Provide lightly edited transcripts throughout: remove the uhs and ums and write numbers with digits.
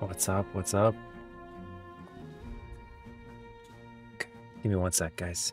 What's up? What's up? Okay, give me one sec, guys.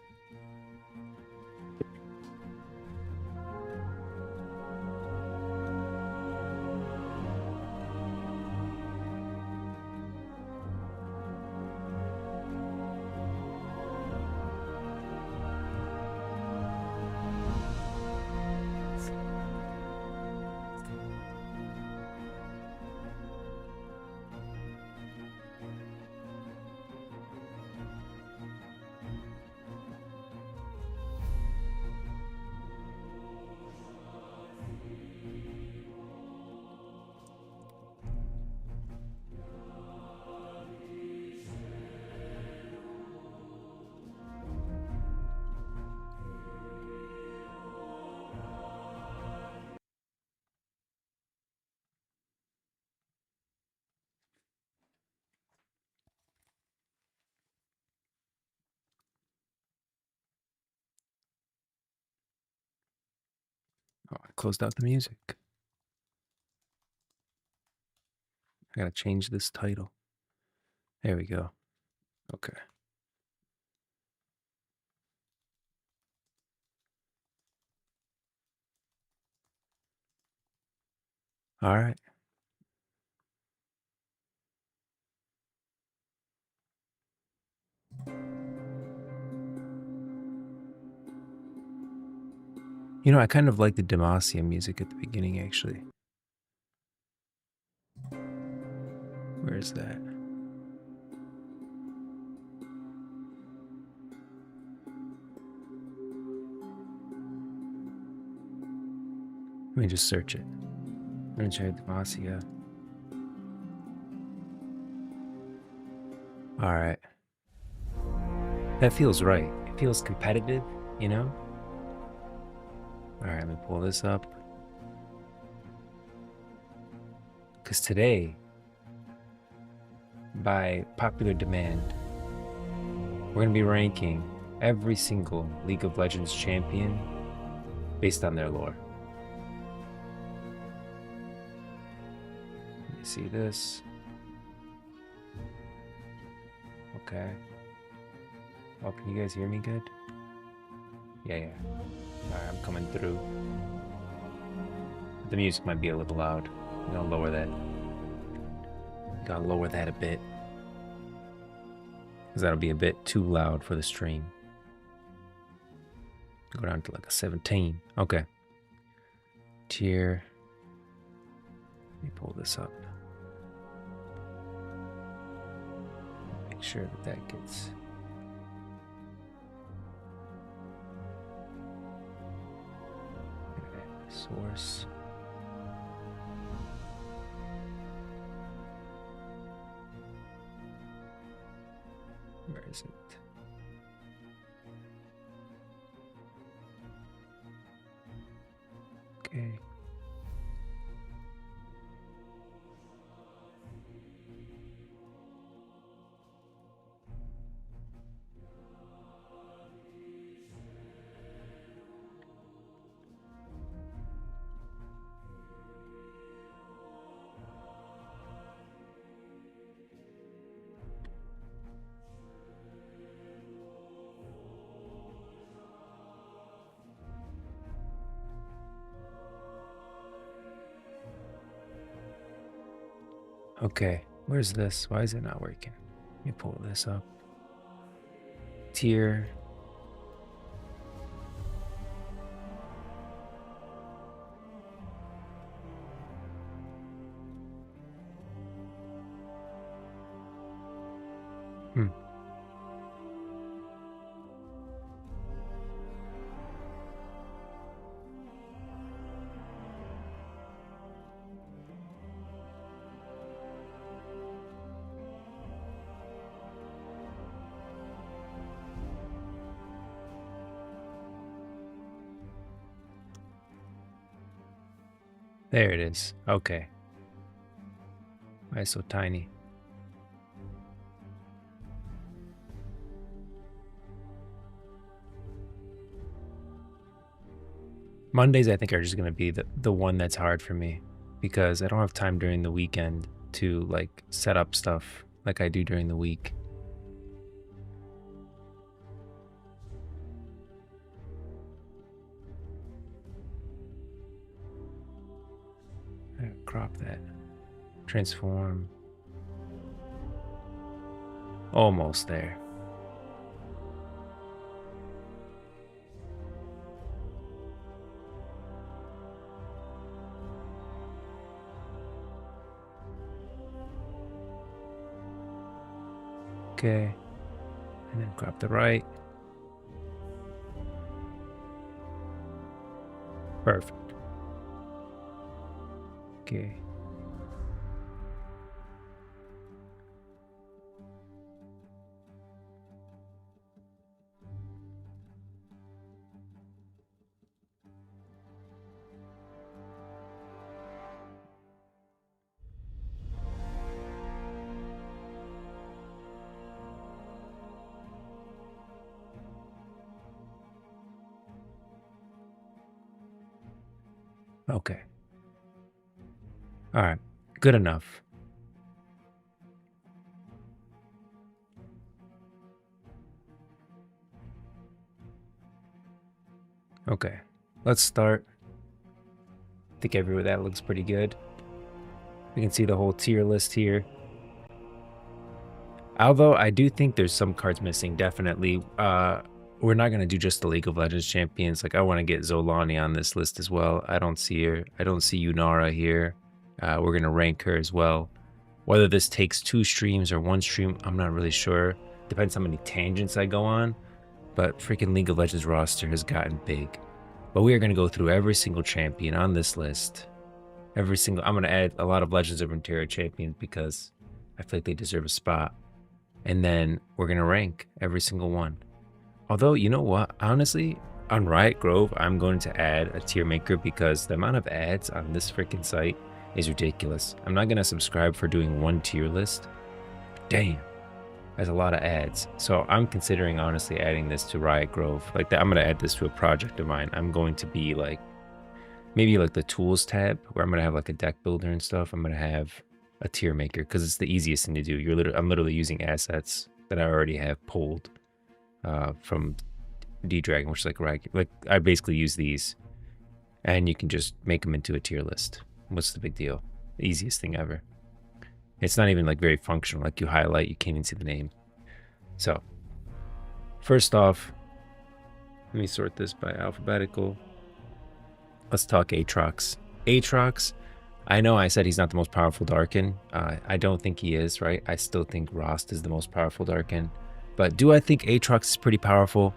Oh, I closed out the music. I gotta change this title. There we go. Okay. All right. You know, I kind of like the Demacia music at the beginning, actually. Where is that? Let me just search it. Let me try Demacia. All right. That feels right. It feels competitive, you know? All right, let me pull this up. Because today, by popular demand, we're going to be ranking every single League of Legends champion based on their lore. Let me see this. Okay. Oh, can you guys hear me good? Yeah. Alright, I'm coming through. The music might be a little loud. I'm gonna lower that. Gotta lower that a bit. Because that'll be a bit too loud for the stream. Go down to like a 17. Okay. Tier. Let me pull this up. Make sure that gets... Okay. Source. Where is it? Okay. Okay, where's this? Why is it not working? Let me pull this up. Tier. There it is. Okay. Why is it so tiny? Mondays, I think, are just going to be the one that's hard for me because I don't have time during the weekend to like set up stuff like I do during the week. Crop that. Transform. Almost there. Okay. And then crop the right. Perfect. Okay. Okay. All right. Good enough. Okay. Let's start. I think everywhere that looks pretty good. We can see the whole tier list here. Although I do think there's some cards missing, definitely. We're not going to do just the League of Legends champions. Like, I want to get Zolani on this list as well. I don't see her. I don't see Yunara here. We're going to rank her as well. Whether this takes 2 streams or 1 stream, I'm not really sure. Depends how many tangents I go on. But freaking League of Legends roster has gotten big. But we are going to go through every single champion on this list. I'm going to add a lot of Legends of Runeterra champions because I feel like they deserve a spot. And then we're going to rank every single one. Although, you know what? Honestly, on Riot Grove, I'm going to add a tier maker because the amount of ads on this freaking site is ridiculous. I'm not going to subscribe for doing 1 tier list. Damn. That's a lot of ads. So I'm considering honestly adding this to Riot Grove. Like that, I'm going to add this to a project of mine. I'm going to be like, maybe like the tools tab where I'm going to have like a deck builder and stuff. I'm going to have a tier maker because it's the easiest thing to do. I'm literally using assets that I already have pulled from D-Dragon, which is like I basically use these and you can just make them into a tier list. What's the big deal? The easiest thing ever. It's not even like very functional. Like you highlight, you can't even see the name. So first off, let me sort this by alphabetical. Let's talk Aatrox. Aatrox, I know I said he's not the most powerful Darkin. I don't think he is, right? I still think Rost is the most powerful Darkin. But do I think Aatrox is pretty powerful?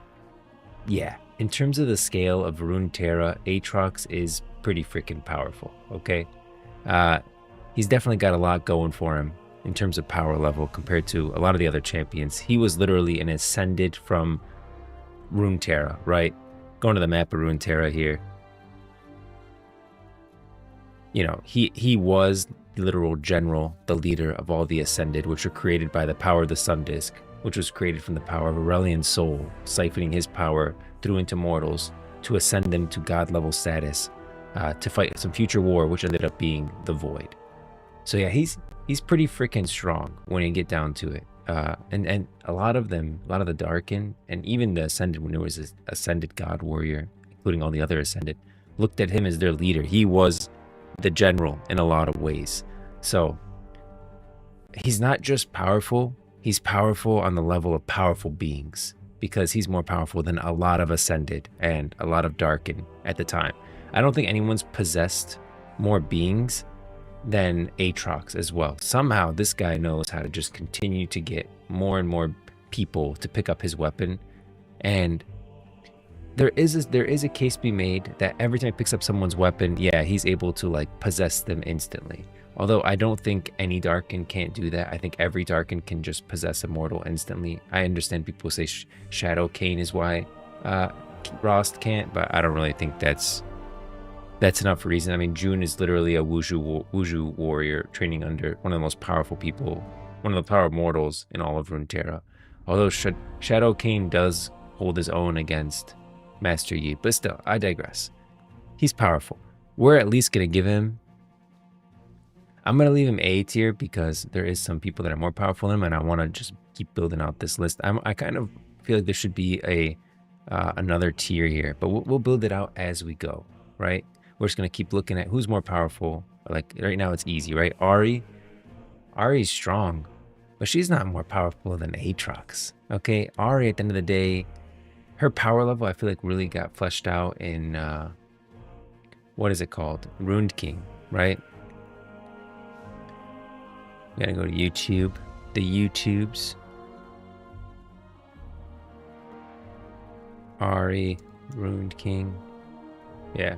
Yeah. In terms of the scale of Runeterra, Aatrox is pretty freaking powerful, okay? He's definitely got a lot going for him in terms of power level compared to a lot of the other champions. He was literally an ascended from Runeterra, right? Going to the map of Runeterra here. You know, he was the literal general, the leader of all the ascended, which were created by the power of the Sun Disk, which was created from the power of Aurelian's soul, siphoning his power through into mortals to ascend them to god level status, to fight some future war, which ended up being the Void. So yeah, he's pretty freaking strong when you get down to it. And a lot of the Darkin, and even the Ascended, when there was this Ascended God Warrior, including all the other Ascended, looked at him as their leader. He was the general in a lot of ways. So he's not just powerful, he's powerful on the level of powerful beings, because he's more powerful than a lot of Ascended and a lot of Darkin at the time. I don't think anyone's possessed more beings than Aatrox as well. Somehow this guy knows how to just continue to get more and more people to pick up his weapon, and there is a case to be made that every time he picks up someone's weapon, yeah, he's able to like possess them instantly. Although I don't think any Darkin can't do that. I think every Darkin can just possess a mortal instantly. I understand people say Shadow Cane is why Rost can't, but I don't really think that's enough reason. I mean, June is literally a Wuju warrior training under one of the most powerful people, one of the power mortals in all of Runeterra. Although Shadow Cane does hold his own against Master Yi, but still, I digress. He's powerful. We're at least going to give him, I'm going to leave him A tier because there is some people that are more powerful than him, and I want to just keep building out this list. I kind of feel like there should be another tier here, but we'll build it out as we go, right? We're just going to keep looking at who's more powerful. Like right now it's easy, right? Ari's strong, but she's not more powerful than Aatrox, okay? Ari, at the end of the day, her power level, I feel like really got fleshed out in, what is it called? Ruined King, right? We gotta go to YouTube, the YouTubes. Ari, Ruined King. Yeah.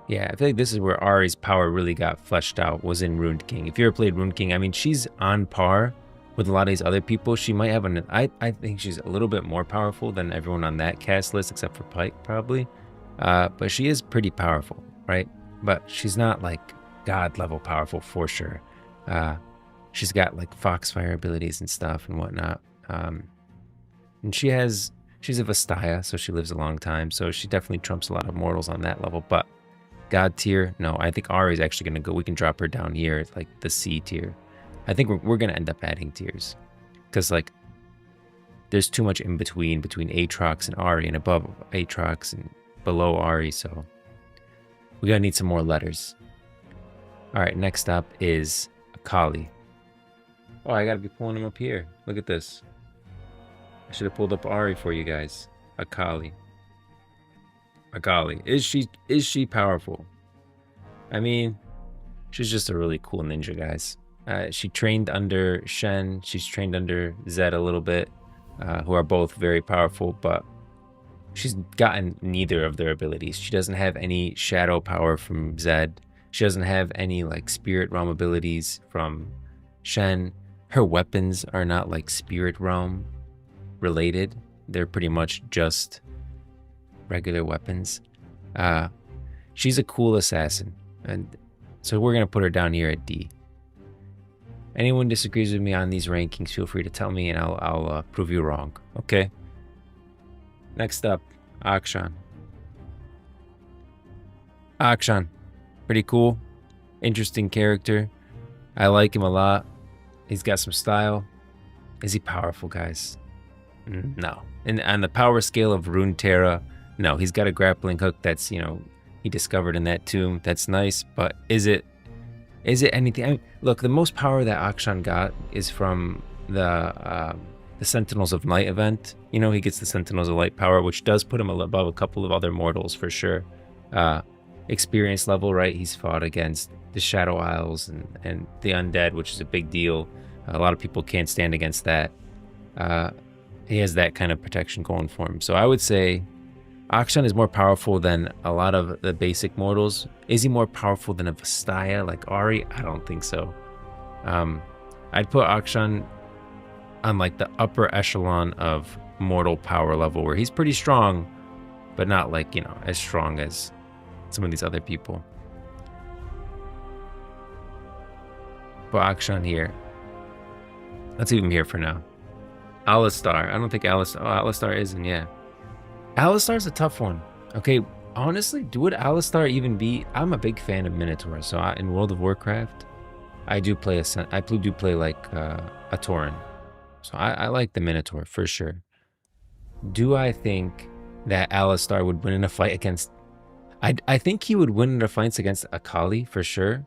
Yeah, I feel like this is where Ari's power really got fleshed out, was in Ruined King. If you ever played Ruined King, I mean, she's on par with a lot of these other people. She might have I think she's a little bit more powerful than everyone on that cast list, except for Pike, probably. But she is pretty powerful, right? But she's not like God level powerful for sure. She's got like Foxfire abilities and stuff and whatnot. And she's a Vastaya, so she lives a long time. So she definitely trumps a lot of mortals on that level. But God tier, no, I think Ari is actually going to go. We can drop her down here. It's like the C tier. I think we're going to end up adding tiers. Because like there's too much in between Aatrox and Ari, and above Aatrox and below Ari. So we're going to need some more letters. All right, next up is Akali. Oh, I got to be pulling him up here. Look at this. I should have pulled up Ari for you guys. Akali. Is she powerful? I mean, she's just a really cool ninja, guys. She trained under Shen. She's trained under Zed a little bit, who are both very powerful, but she's gotten neither of their abilities. She doesn't have any shadow power from Zed. She doesn't have any like spirit realm abilities from Shen. Her weapons are not like spirit realm related. They're pretty much just regular weapons. She's a cool assassin, and so we're gonna put her down here at D. Anyone disagrees with me on these rankings, feel free to tell me, and I'll prove you wrong. Okay. Next up, Akshan. Akshan, pretty cool, interesting character. I like him a lot. He's got some style. Is he powerful, guys? No. And on the power scale of RUNETERRA, no, he's got a grappling hook that's, you know, he discovered in that tomb. That's nice, but is it anything? I mean, look, the most power that Akshan got is from the Sentinels of Night event. You know, he gets the Sentinels of Light power, which does put him above a couple of other mortals for sure. Experience level, right? He's fought against the Shadow Isles and the Undead, which is a big deal. A lot of people can't stand against that. He has that kind of protection going for him. So I would say Akshan is more powerful than a lot of the basic mortals. Is he more powerful than a Vastaya like Ari? I don't think so. I'd put Akshan on like the upper echelon of mortal power level, where he's pretty strong, but not like, you know, as strong as some of these other people. Put Akshan here. Let's leave him here for now. Alistar. I don't think Alistar. Oh, Alistar isn't, yeah. Alistar's a tough one. Okay, honestly, would Alistar even be? I'm a big fan of Minotaur. So in World of Warcraft, I do play like a Tauren. So I like the Minotaur for sure. Do I think that Alistar would win in a fight against? I think he would win in a fight against Akali for sure.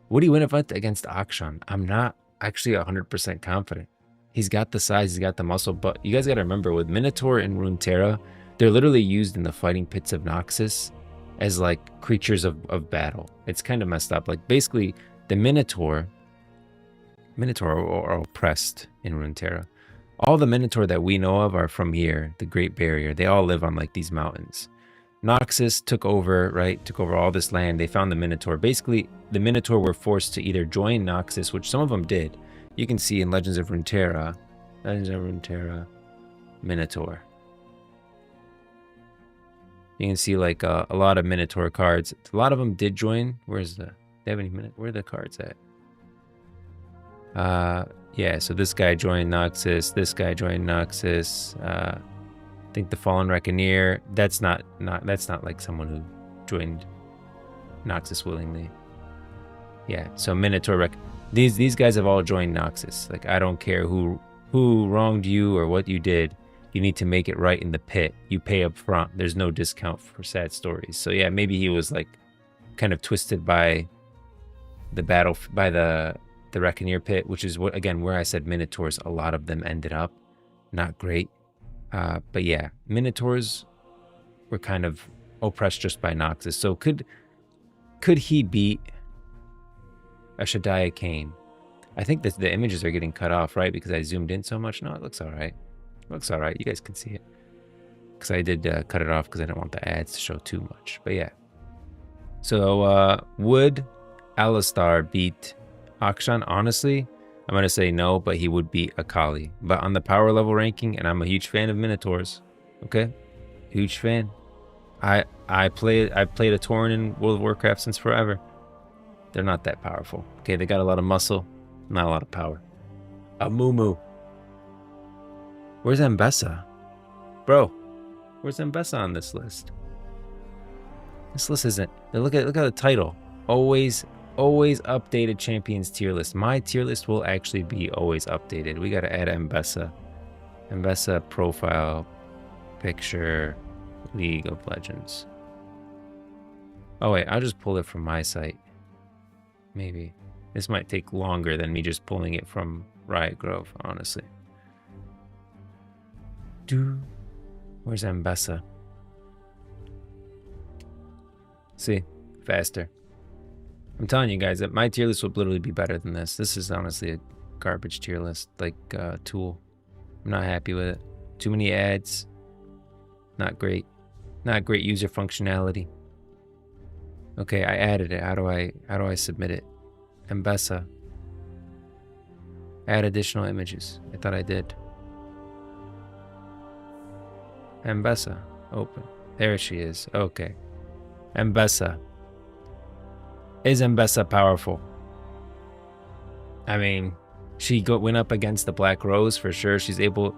Would he win a fight against Akshan? I'm not actually 100% confident. He's got the size, he's got the muscle, but you guys got to remember, with Minotaur and RUNETERRA, they're literally used in the fighting pits of Noxus as like creatures of battle. It's kind of messed up. Like basically the Minotaur are oppressed in RUNETERRA. All the Minotaur that we know of are from here, the Great Barrier. They all live on like these mountains. Noxus took over, right? Took over all this land. They found the Minotaur. Basically, the Minotaur were forced to either join Noxus, which some of them did. You can see in Legends of RUNETERRA, Minotaur. You can see like a lot of Minotaur cards. A lot of them did join. Where are the cards at? Yeah, so this guy joined Noxus. This guy joined Noxus. I think the Fallen Reckoner. That's not like someone who joined Noxus willingly. Yeah, so Minotaur these guys have all joined Noxus. Like, I don't care who wronged you or what you did. You need to make it right in the pit. You pay up front. There's no discount for sad stories. So yeah, maybe he was like kind of twisted by the battle, by the Reckoneer pit, which is what, again, where I said Minotaurs, a lot of them ended up not great. But yeah, Minotaurs were kind of oppressed just by Noxus. So could he beat a Shaddai Kane? I think that the images are getting cut off, right? Because I zoomed in so much. No, it looks all right. It looks all right. You guys can see it. Because I did cut it off because I didn't want the ads to show too much. But yeah. So would Alistar beat Akshan? Honestly, I'm going to say no, but he would beat Akali. But on the power level ranking, and I'm a huge fan of Minotaurs. Okay? Huge fan. I've played a Tauren in World of Warcraft since forever. They're not that powerful. Okay, they got a lot of muscle, not a lot of power. Amumu. Where's Ambessa? Bro, where's Ambessa on this list? This list isn't. Look at the title. Always updated champions tier list. My tier list will actually be always updated. We gotta add Ambessa. Ambessa profile picture, League of Legends. Oh wait, I'll just pull it from my site. Maybe. This might take longer than me just pulling it from Riot Grove, honestly. Where's Ambessa? See, faster. I'm telling you guys that my tier list would literally be better than this. This is honestly a garbage tier list, like Tool. I'm not happy with it. Too many ads. Not great. Not great user functionality. Okay, I added it. How do I submit it? Ambessa. Add additional images. I thought I did. Ambessa. Open. There she is. Okay. Ambessa. Is Ambessa powerful? I mean, she went up against the Black Rose for sure. She's able.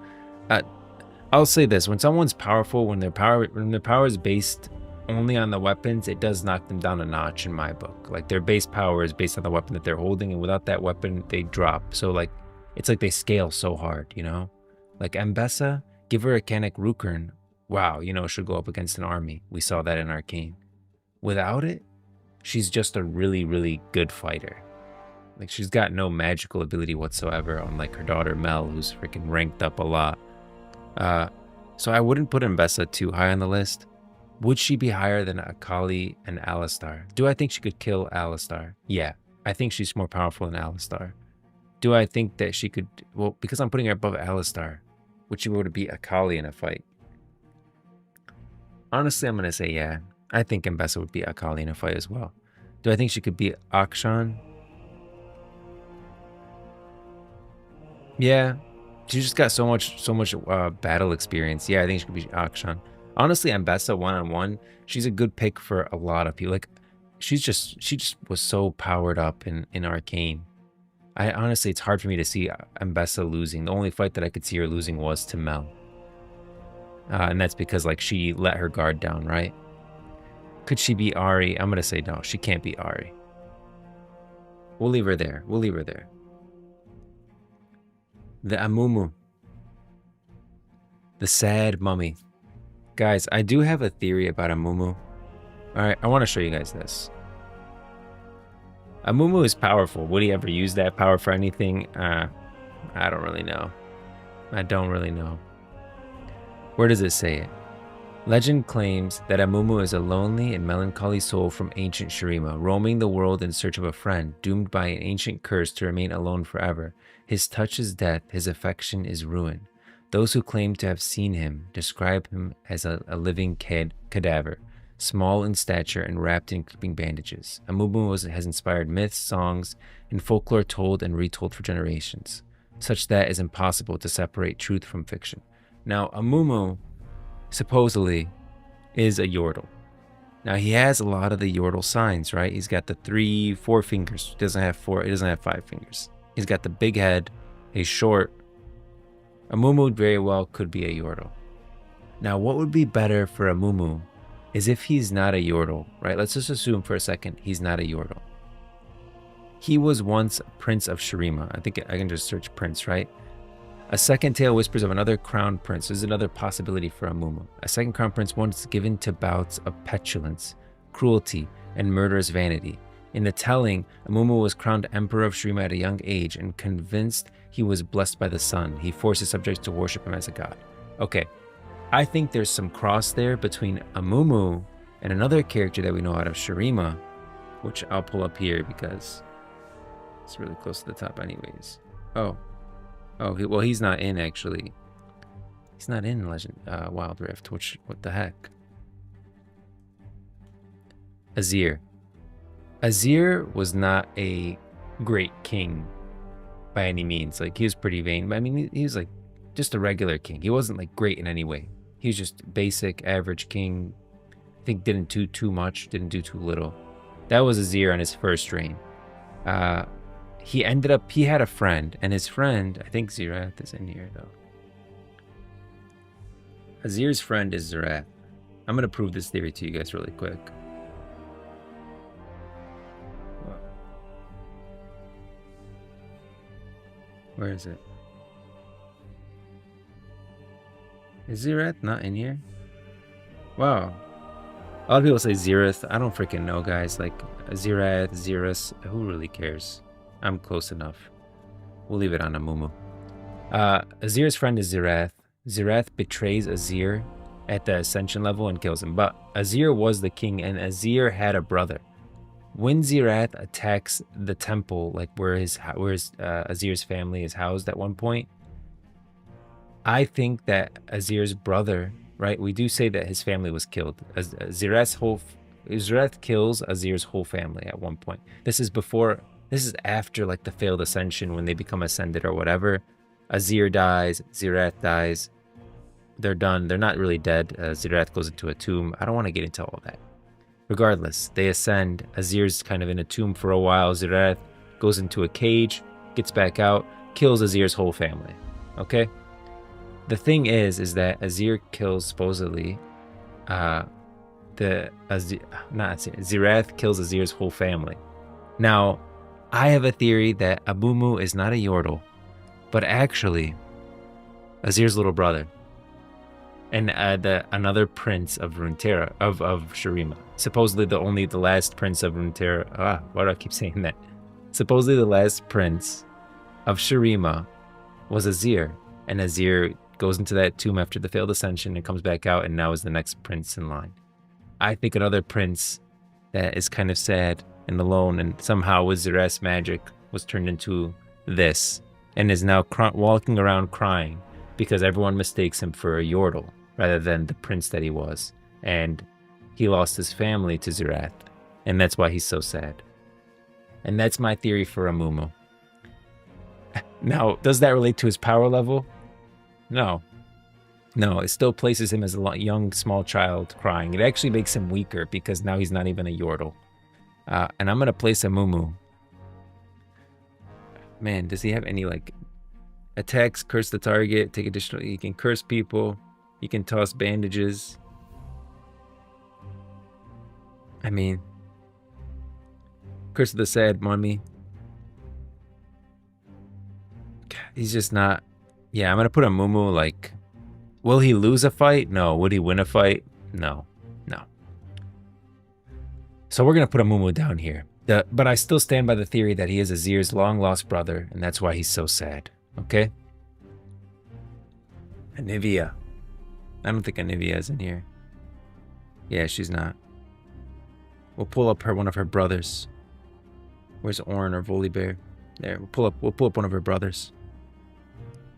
I'll say this: when someone's powerful, when their power is based only on the weapons, it does knock them down a notch in my book. Like, their base power is based on the weapon that they're holding, and without that weapon, they drop. So like, it's like they scale so hard, you know? Like Ambessa, give her a Canik Rukern. Wow, you know, she'll go up against an army. We saw that in Arcane. Without it, she's just a really, really good fighter. Like, she's got no magical ability whatsoever, unlike her daughter Mel, who's freaking ranked up a lot. So I wouldn't put Ambessa too high on the list. Would she be higher than Akali and Alistar? Do I think she could kill Alistar? Yeah, I think she's more powerful than Alistar. Do I think that she could... Well, because I'm putting her above Alistar, would she be able to beat Akali in a fight? Honestly, I'm going to say yeah. I think Ambessa would beat Akali in a fight as well. Do I think she could beat Akshan? Yeah. She just got so much battle experience. Yeah, I think she could beat Akshan. Honestly, Ambessa one-on-one, she's a good pick for a lot of people. Like, she just was so powered up in Arcane. Honestly, it's hard for me to see Ambessa losing. The only fight that I could see her losing was to Mel. And that's because, like, she let her guard down, right? Could she beat Ahri? I'm going to say no. She can't beat Ahri. We'll leave her there. We'll leave her there. The Amumu. The sad mummy. Guys, I do have a theory about Amumu. Alright, I want to show you guys this. Amumu is powerful. Would he ever use that power for anything? I don't really know. I don't really know. Where does it say it? Legend claims that Amumu is a lonely and melancholy soul from ancient Shurima, roaming the world in search of a friend, doomed by an ancient curse to remain alone forever. His touch is death, his affection is ruin. Those who claim to have seen him describe him as a living cadaver, small in stature and wrapped in creeping bandages. Amumu has inspired myths, songs, and folklore told and retold for generations, such that it is impossible to separate truth from fiction. Now, Amumu supposedly is a Yordle. Now, he has a lot of the Yordle signs, right? He's got the 4 fingers. He doesn't have 5 fingers. He's got the big head. He's short. Amumu very well could be a Yordle. Now, what would be better for Amumu is if he's not a Yordle, right? Let's just assume for a second he's not a Yordle. He was once Prince of Shurima. I think I can just search Prince, right? A second tale whispers of another crown prince. There's another possibility for Amumu. A second crown prince once given to bouts of petulance, cruelty, and murderous vanity. In the telling, Amumu was crowned emperor of Shurima at a young age, and convinced he was blessed by the sun, he forced his subjects to worship him as a god. Okay, I think there's some cross there between Amumu and another character that we know out of Shurima, which I'll pull up here because it's really close to the top anyways. Oh, well, he's not in, actually. He's not in Wild Rift. What the heck? Azir. Azir was not a great king by any means. Like, he was pretty vain, but I mean, he was like just a regular king. He wasn't like great in any way. He was just basic, average king. I think didn't do too much, didn't do too little. That was Azir on his first reign. He had a friend, and his friend, I think Zirath is in here though. Azir's friend is Zirath. I'm gonna prove this theory to you guys really quick. Where is it? Is Zirath not in here? Wow. A lot of people say Zirath. I don't freaking know, guys. Like, Zirath, Zirus, who really cares? I'm close enough. We'll leave it on Amumu. Azir's friend is Zirath. Zirath betrays Azir at the Ascension level and kills him. But Azir was the king, and Azir had a brother. When Zirath attacks the temple, like where Azir's family is housed at one point, I think that Azir's brother, right? We do say that his family was killed. Zirath kills Azir's whole family at one point. This is after like the failed ascension when they become ascended or whatever. Azir dies, Zirath dies. They're done. They're not really dead. Zirath goes into a tomb. I don't want to get into all that. Regardless, they ascend. Azir's kind of in a tomb for a while. Zirath goes into a cage, gets back out, kills Azir's whole family. Okay? The thing is that Azir kills supposedly Zirath kills Azir's whole family. Now, I have a theory that Amumu is not a Yordle, but actually Azir's little brother. And another prince of RUNETERRA, of Shurima. Supposedly the last prince of RUNETERRA. Why do I keep saying that? Supposedly the last prince of Shurima was Azir. And Azir goes into that tomb after the failed ascension and comes back out and now is the next prince in line. I think another prince that is kind of sad and alone and somehow with Zirath's magic was turned into this and is now walking around crying because everyone mistakes him for a Yordle rather than the prince that he was. And he lost his family to Zirath, and that's why he's so sad. And that's my theory for Amumu. Now, does that relate to his power level? No. No, it still places him as a young, small child crying. It actually makes him weaker because now he's not even a Yordle. And I'm going to place Amumu. Man, does he have any, like, attacks, curse the target, take additional... He can curse people. He can toss bandages. I mean... Curse of the Sad Mummy. He's just not... Yeah, I'm going to put Amumu, like... Will he lose a fight? No. Would he win a fight? No. No. So we're going to put Amumu down here. But I still stand by the theory that he is Azir's long-lost brother, and that's why he's so sad. Okay? Anivia. I don't think Anivia is in here. Yeah, she's not. We'll pull up one of her brothers. Where's Ornn or Volibear? There, we'll pull up one of her brothers.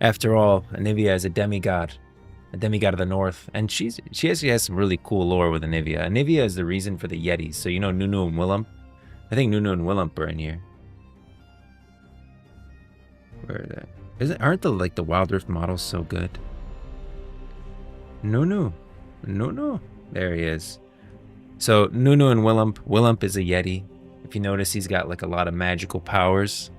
After all, Anivia is a demigod of the north, and she actually has some really cool lore with Anivia. Anivia is the reason for the Yetis. So you know Nunu and Willump? I think Nunu and Willump are in here. Where are they? Aren't the Wild Rift models so good? Nunu. There he is. So Nunu and Willump. Willump is a Yeti. If you notice, he's got like a lot of magical powers.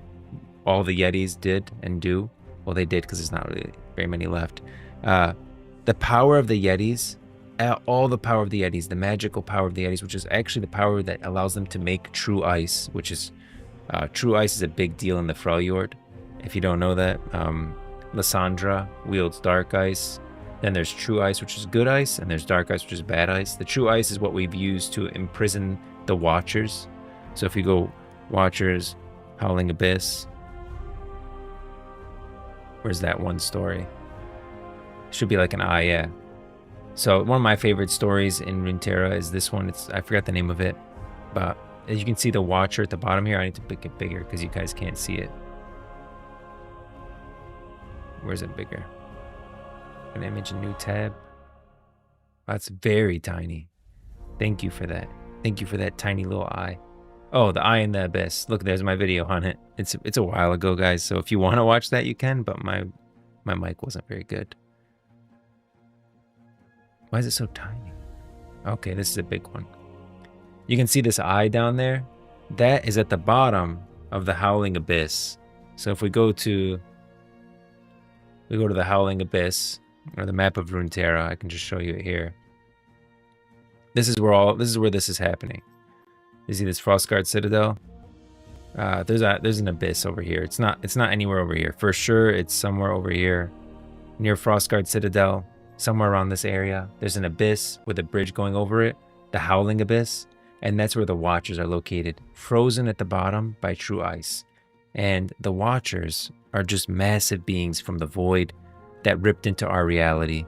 All the Yetis did and do. Well, they did because there's not really very many left. The power of the Yetis, all the power of the Yetis, the magical power of the Yetis, which is actually the power that allows them to make true ice, which is True Ice is a big deal in the Freljord. If you don't know that, Lysandra wields Dark Ice. Then there's True Ice, which is good ice, and there's Dark Ice, which is bad ice. The True Ice is what we've used to imprison the Watchers. So if you go Watchers, Howling Abyss, where's that one story? Should be like an eye, yeah. So one of my favorite stories in RUNETERRA is this one. I forgot the name of it, but as you can see the Watcher at the bottom here, I need to make it bigger because you guys can't see it. Where's it bigger? An image, a new tab. That's very tiny. Thank you for that. Thank you for that tiny little eye. Oh, the eye in the abyss. Look, there's my video on it. It's a while ago, guys. So if you want to watch that, you can. But my mic wasn't very good. Why is it so tiny? Okay, this is a big one. You can see this eye down there. That is at the bottom of the Howling Abyss. So if we go to the Howling Abyss, or the map of RUNETERRA, I can just show you it here. This is where this is happening. You see this Frostguard Citadel? There's an abyss over here. It's not anywhere over here. For sure, it's somewhere over here, near Frostguard Citadel, somewhere around this area. There's an abyss with a bridge going over it, the Howling Abyss, and that's where the Watchers are located, frozen at the bottom by True Ice. And the Watchers are just massive beings from the void that ripped into our reality.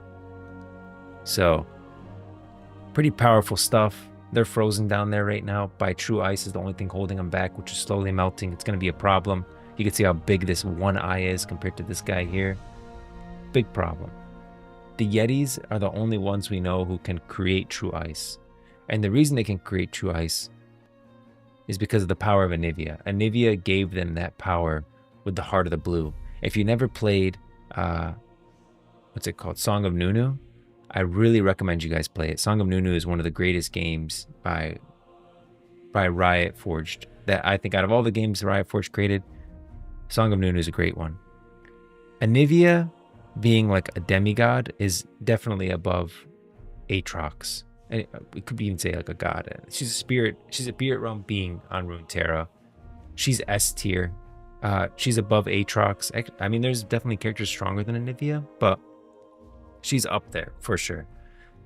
So, pretty powerful stuff. They're frozen down there right now by True Ice is the only thing holding them back, which is slowly melting. It's going to be a problem. You can see how big this one eye is compared to this guy here. Big problem. The Yetis are the only ones we know who can create True Ice. And the reason they can create True Ice is because of the power of Anivia. Anivia gave them that power with the Heart of the Blue. If you never played, what's it called? Song of Nunu? I really recommend you guys play it. Song of Nunu is one of the greatest games by Riot Forged. That I think out of all the games Riot Forged created, Song of Nunu is a great one. Anivia, being like a demigod, is definitely above Aatrox. And we could even say like a god. She's a spirit realm being on RUNETERRA. She's S tier. She's above Aatrox. I mean, there's definitely characters stronger than Anivia, but she's up there for sure.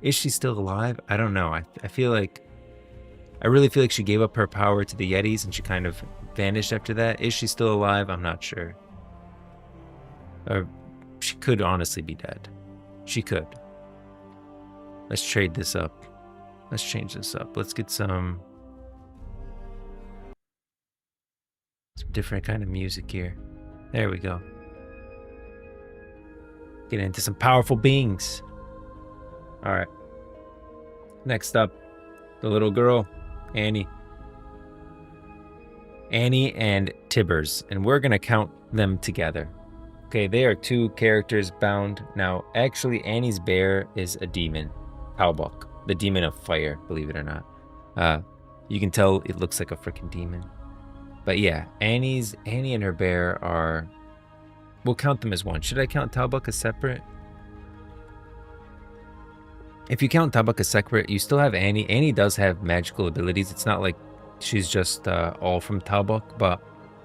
Is she still alive? I don't know. I really feel like she gave up her power to the Yetis and she kind of vanished after that. Is she still alive? I'm not sure. Or she could honestly be dead. She could. Let's trade this up. Let's change this up. Let's get some different kind of music here. There we go. Get into some powerful beings. All right. Next up, the little girl, Annie. Annie and Tibbers, and we're gonna count them together. Okay, they are two characters bound. Now, actually, Annie's bear is a demon, Talbuk, the demon of fire, believe it or not. You can tell it looks like a freaking demon. But yeah, Annie and her bear are, we'll count them as one. Should I count Talbuk as separate? If you count Talbuk as separate, you still have Annie. Annie does have magical abilities. It's not like she's just all from Talbuk, but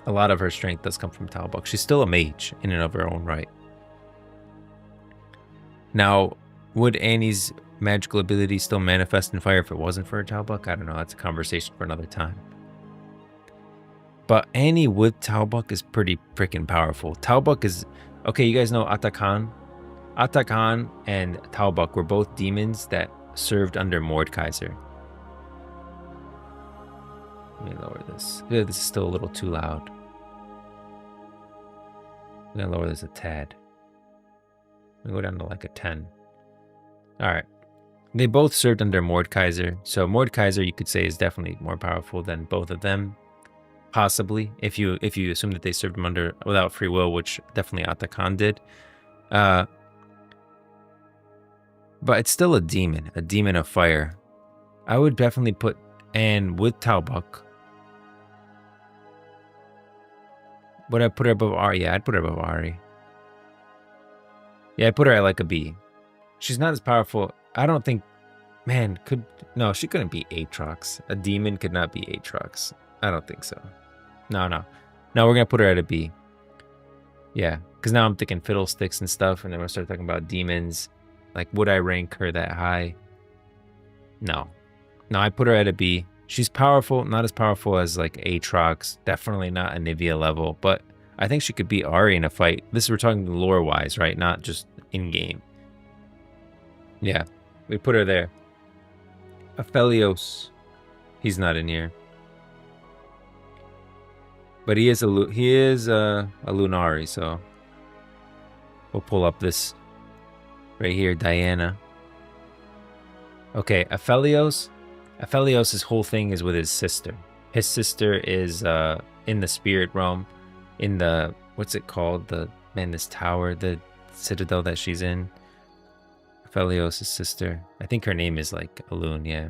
a lot of her strength does come from Talbuk. She's still a mage in and of her own right. Now, would Annie's magical ability still manifest in fire if it wasn't for her Talbuk? I don't know. That's a conversation for another time. But Annie with Talbuk is pretty freaking powerful. Talbuk is... Okay, you guys know Atakan? Atakan and Talbuk were both demons that served under Mordekaiser. Let me lower this. This is still a little too loud. I'm going to lower this a tad. I'm going to go down to like a 10. Alright. They both served under Mordekaiser. So Mordekaiser, you could say, is definitely more powerful than both of them. Possibly, if you assume that they served him under without free will, which definitely Atakan did. But it's still a demon of fire. I would definitely put Anne with Talbuk. Would I put her above Ari? Yeah, I'd put her above Ari. Yeah, I'd put her at like a B. She's not as powerful. I don't think... Man, no, she couldn't be Aatrox. A demon could not be Aatrox. I don't think so. No, no. No, we're going to put her at a B. Yeah, because now I'm thinking fiddlesticks and stuff, and then we'll start talking about demons. Like, would I rank her that high? No. No, I put her at a B. She's powerful, not as powerful as, like, Aatrox. Definitely not a Nivea level, but I think she could beat Ari in a fight. This we're talking lore-wise, right? Not just in-game. Yeah, we put her there. Aphelios. He's not in here. But he is a Lunari, so we'll pull up this right here, Diana. Okay, Aphelios. Aphelios' whole thing is with his sister. His sister is in the spirit realm, in the, what's it called? This tower, the citadel that she's in. Aphelios' sister. I think her name is like Alun, yeah.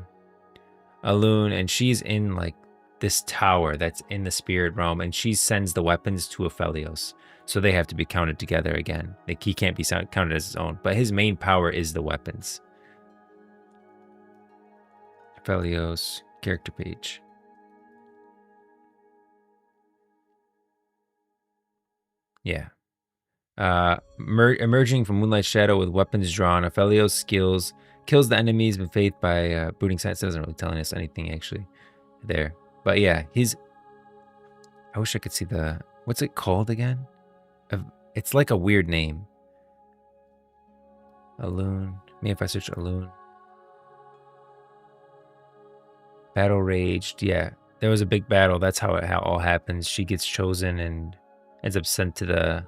Alun, and she's in like this tower that's in the spirit realm, and she sends the weapons to Aphelios. So they have to be counted together again. Like, he can't be counted as his own, but his main power is the weapons. Aphelios, character page. Yeah. Emerging from Moonlight Shadow with weapons drawn, Aphelios' skills kills the enemies with faith by brooding sights. Doesn't really telling us anything actually there. But yeah, I wish I could see what's it called again? It's like a weird name. Alun. Maybe if I search Alun. Battle raged. Yeah, there was a big battle. That's how it all happens. She gets chosen and ends up sent to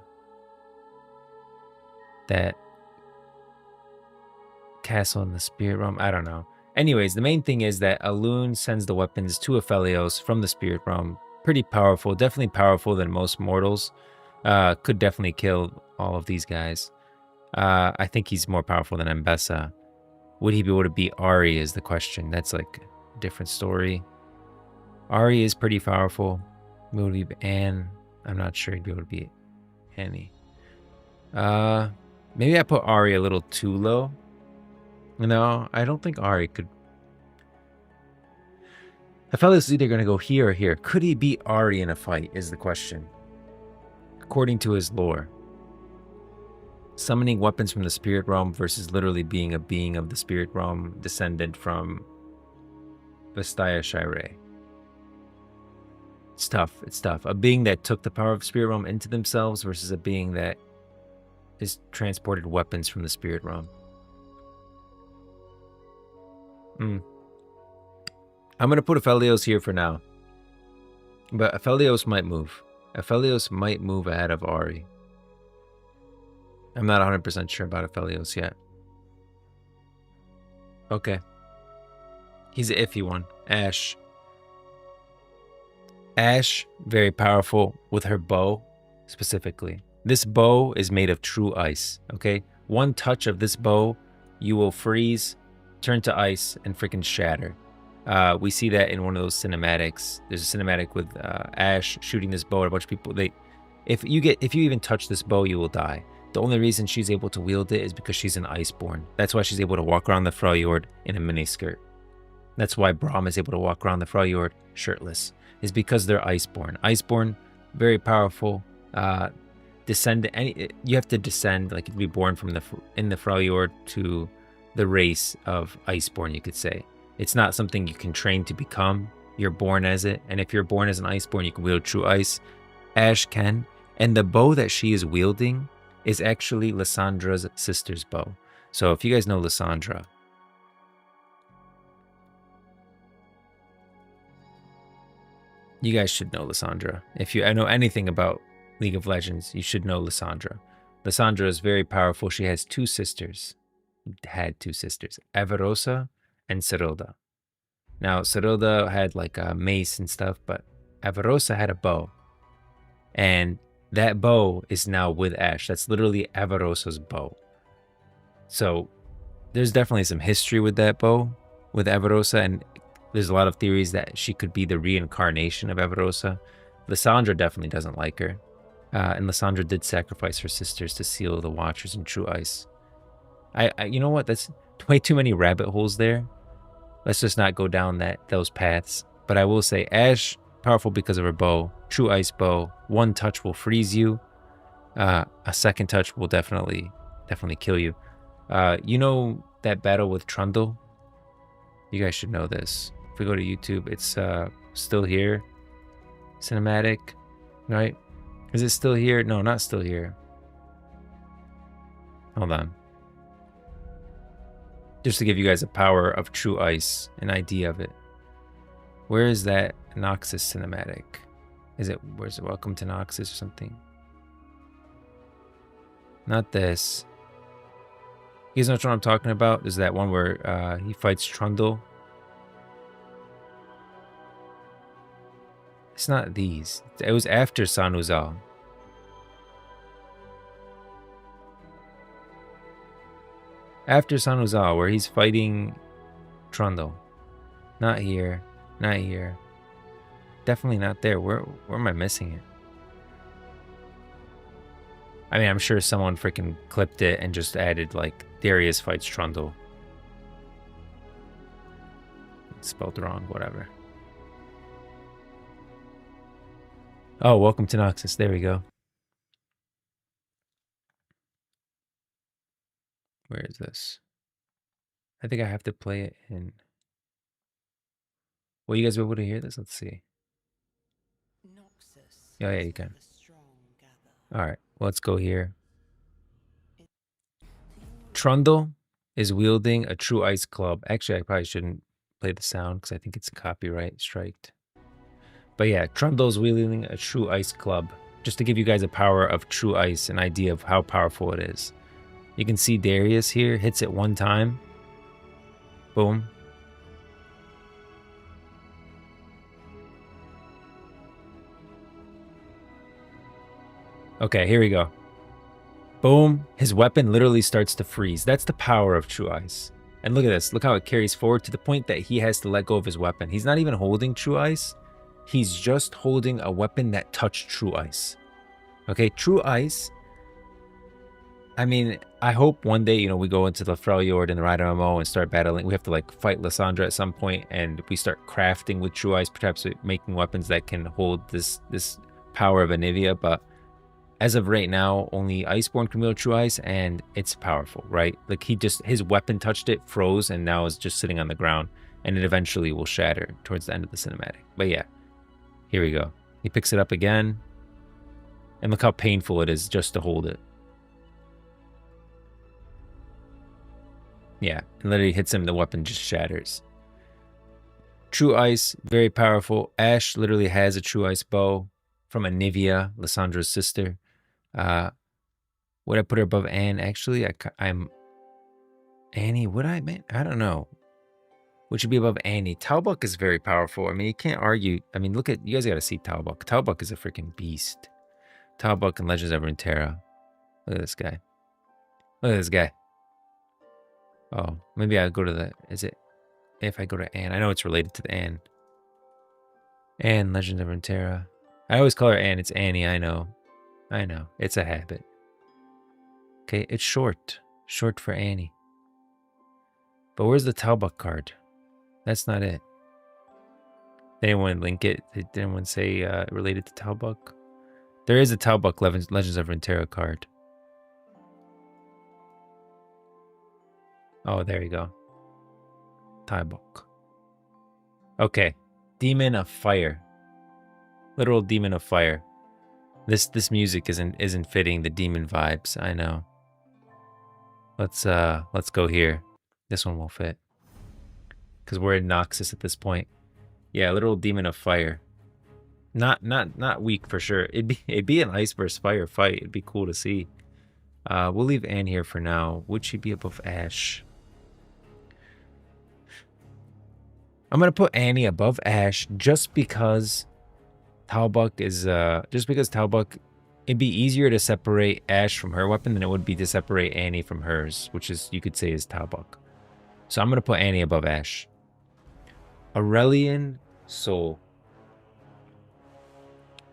that castle in the spirit realm. I don't know. Anyways, the main thing is that Alun sends the weapons to Aphelios from the spirit realm. Pretty powerful, definitely powerful than most mortals. Could definitely kill all of these guys. I think he's more powerful than Mbessa. Would he be able to beat Ari is the question. That's like a different story. Ari is pretty powerful. Would he be Anne? I'm not sure he'd be able to beat Annie. Maybe I put Ari a little too low. No, I don't think Ari could. Aphelios is either going to go here or here. Could he beat Ari in a fight is the question. According to his lore. Summoning weapons from the spirit realm versus literally being a being of the spirit realm descended from Vestaya Shire. It's tough. It's tough. A being that took the power of the spirit realm into themselves versus a being that is transported weapons from the spirit realm. I'm going to put Aphelios here for now. But Aphelios might move. Aphelios might move ahead of Ari. I'm not 100% sure about Aphelios yet. Okay. He's an iffy one. Ashe. Ashe, very powerful with her bow, specifically. This bow is made of true ice, okay? One touch of this bow, you will freeze, turn to ice, and freaking shatter. We see that in one of those cinematics. There's a cinematic with Ashe shooting this bow at a bunch of people. If you even touch this bow, you will die. The only reason she's able to wield it is because she's an Iceborn. That's why she's able to walk around the Freljord in a miniskirt. That's why Braum is able to walk around the Freljord shirtless. Is because they're Iceborn. Iceborn, very powerful. You have to descend, like you'd be born from in the Freljord to the race of Iceborn, you could say. It's not something you can train to become. You're born as it. And if you're born as an Iceborn, you can wield true ice. Ashe can. And the bow that she is wielding is actually Lyssandra's sister's bow. So if you guys know Lysandra, you guys should know Lysandra. If you know anything about League of Legends, you should know Lysandra. Lysandra is very powerful. She has two sisters. Had two sisters, Avarosa and Serilda. Now, Serilda had like a mace and stuff, but Avarosa had a bow. And that bow is now with Ashe. That's literally Avarosa's bow. So there's definitely some history with that bow, with Avarosa, and there's a lot of theories that she could be the reincarnation of Avarosa. Lysandra definitely doesn't like her. And Lysandra did sacrifice her sisters to seal the Watchers in true ice. You know what? That's way too many rabbit holes there. Let's just not go down those paths. But I will say Ashe powerful because of her bow. True ice bow. One touch will freeze you. A second touch will definitely kill you. You know that battle with Trundle? You guys should know this. If we go to YouTube, it's still here. Cinematic, right? Is it still here? No, not still here. Hold on. Just to give you guys a power of true ice, an idea of it. Where is that Noxus cinematic? Where's it? Welcome to Noxus or something? Not this. You guys know what I'm talking about? There's that one where he fights Trundle. It's not these. It was after Sanuzal. After Sanuzal, where he's fighting Trundle. Not here. Not here. Definitely not there. Where am I missing it? I mean, I'm sure someone freaking clipped it and just added, like, Darius fights Trundle. It's spelled wrong, whatever. Oh, welcome to Noxus. There we go. Where is this? I think I have to play it in... Will you guys be able to hear this? Let's see. Oh, yeah, you can. Alright, let's go here. Trundle is wielding a true ice club. Actually, I probably shouldn't play the sound because I think it's copyright striked. But yeah, Trundle's wielding a true ice club. Just to give you guys a power of true ice, an idea of how powerful it is. You can see Darius here hits it one time. Boom. Okay, here we go. Boom. His weapon literally starts to freeze. That's the power of true ice. And look at this. Look how it carries forward to the point that he has to let go of his weapon. He's not even holding true ice. He's just holding a weapon that touched true ice. Okay, true ice. I mean, I hope one day, you know, we go into the Freljord and the Rider MMO and start battling. We have to, like, fight Lysandra at some point, and we start crafting with true ice, perhaps making weapons that can hold this power of Anivia. But as of right now, only Iceborne can wield true ice, and it's powerful, right? Like, his weapon touched it, froze, and now is just sitting on the ground, and it eventually will shatter towards the end of the cinematic. But yeah, here we go. He picks it up again, and look how painful it is just to hold it. Yeah, and literally hits him, the weapon just shatters. True ice, very powerful. Ashe literally has a true ice bow from Anivia, Lysandra's sister. Would I put her above Anne? Actually, I'm Annie. Would I? Man, I don't know. Would she be above Annie? Talbuk is very powerful. I mean, you can't argue. I mean, look at, you guys got to see Talbuk. Talbuk is a freaking beast. Talbuk and Legends of Runeterra. Look at this guy. Look at this guy. Oh, maybe I'll go to the, is it, if I go to Anne, I know it's related to the Anne. Anne, Legends of Runeterra. I always call her Anne, it's Annie, I know. I know, it's a habit. Okay, it's short for Annie. But where's the Talbuk card? That's not it. Did anyone link it? Did anyone say related to Talbuk? There is a Talbuk Legends of Runeterra card. Oh, there you go. Talbuk. Okay. Demon of Fire. Literal Demon of Fire. This music isn't fitting the demon vibes, I know. Let's go here. This one will fit. Cause we're in Noxus at this point. Yeah, literal Demon of Fire. Not weak for sure. It'd be an Ice versus Fire fight. It'd be cool to see. We'll leave Anne here for now. Would she be above Ashe? I'm gonna put Annie above Ashe just because Talbuk is it'd be easier to separate Ashe from her weapon than it would be to separate Annie from hers, which is, you could say, is Talbuk. So I'm gonna put Annie above Ashe. Aurelian Soul.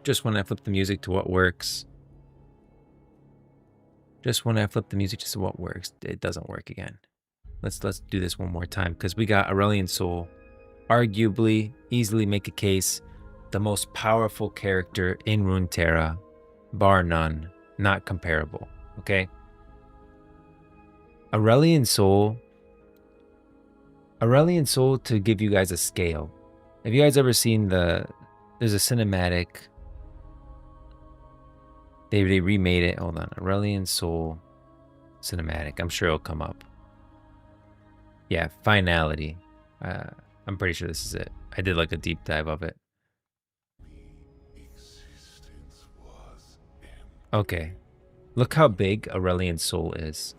Just when I flip the music to what works. Just when I flip the music to what works, it doesn't work again. Let's do this one more time because we got Aurelian Soul. Arguably, easily make a case the most powerful character in RUNETERRA, bar none, not comparable, okay? Aurelian Soul, to give you guys a scale. Have you guys ever seen there's a cinematic, they remade it, hold on, Aurelian Soul cinematic, I'm sure it'll come up. Yeah, Finality. I'm pretty sure this is it. I did like a deep dive of it. Okay. Look how big Aurelian Soul is.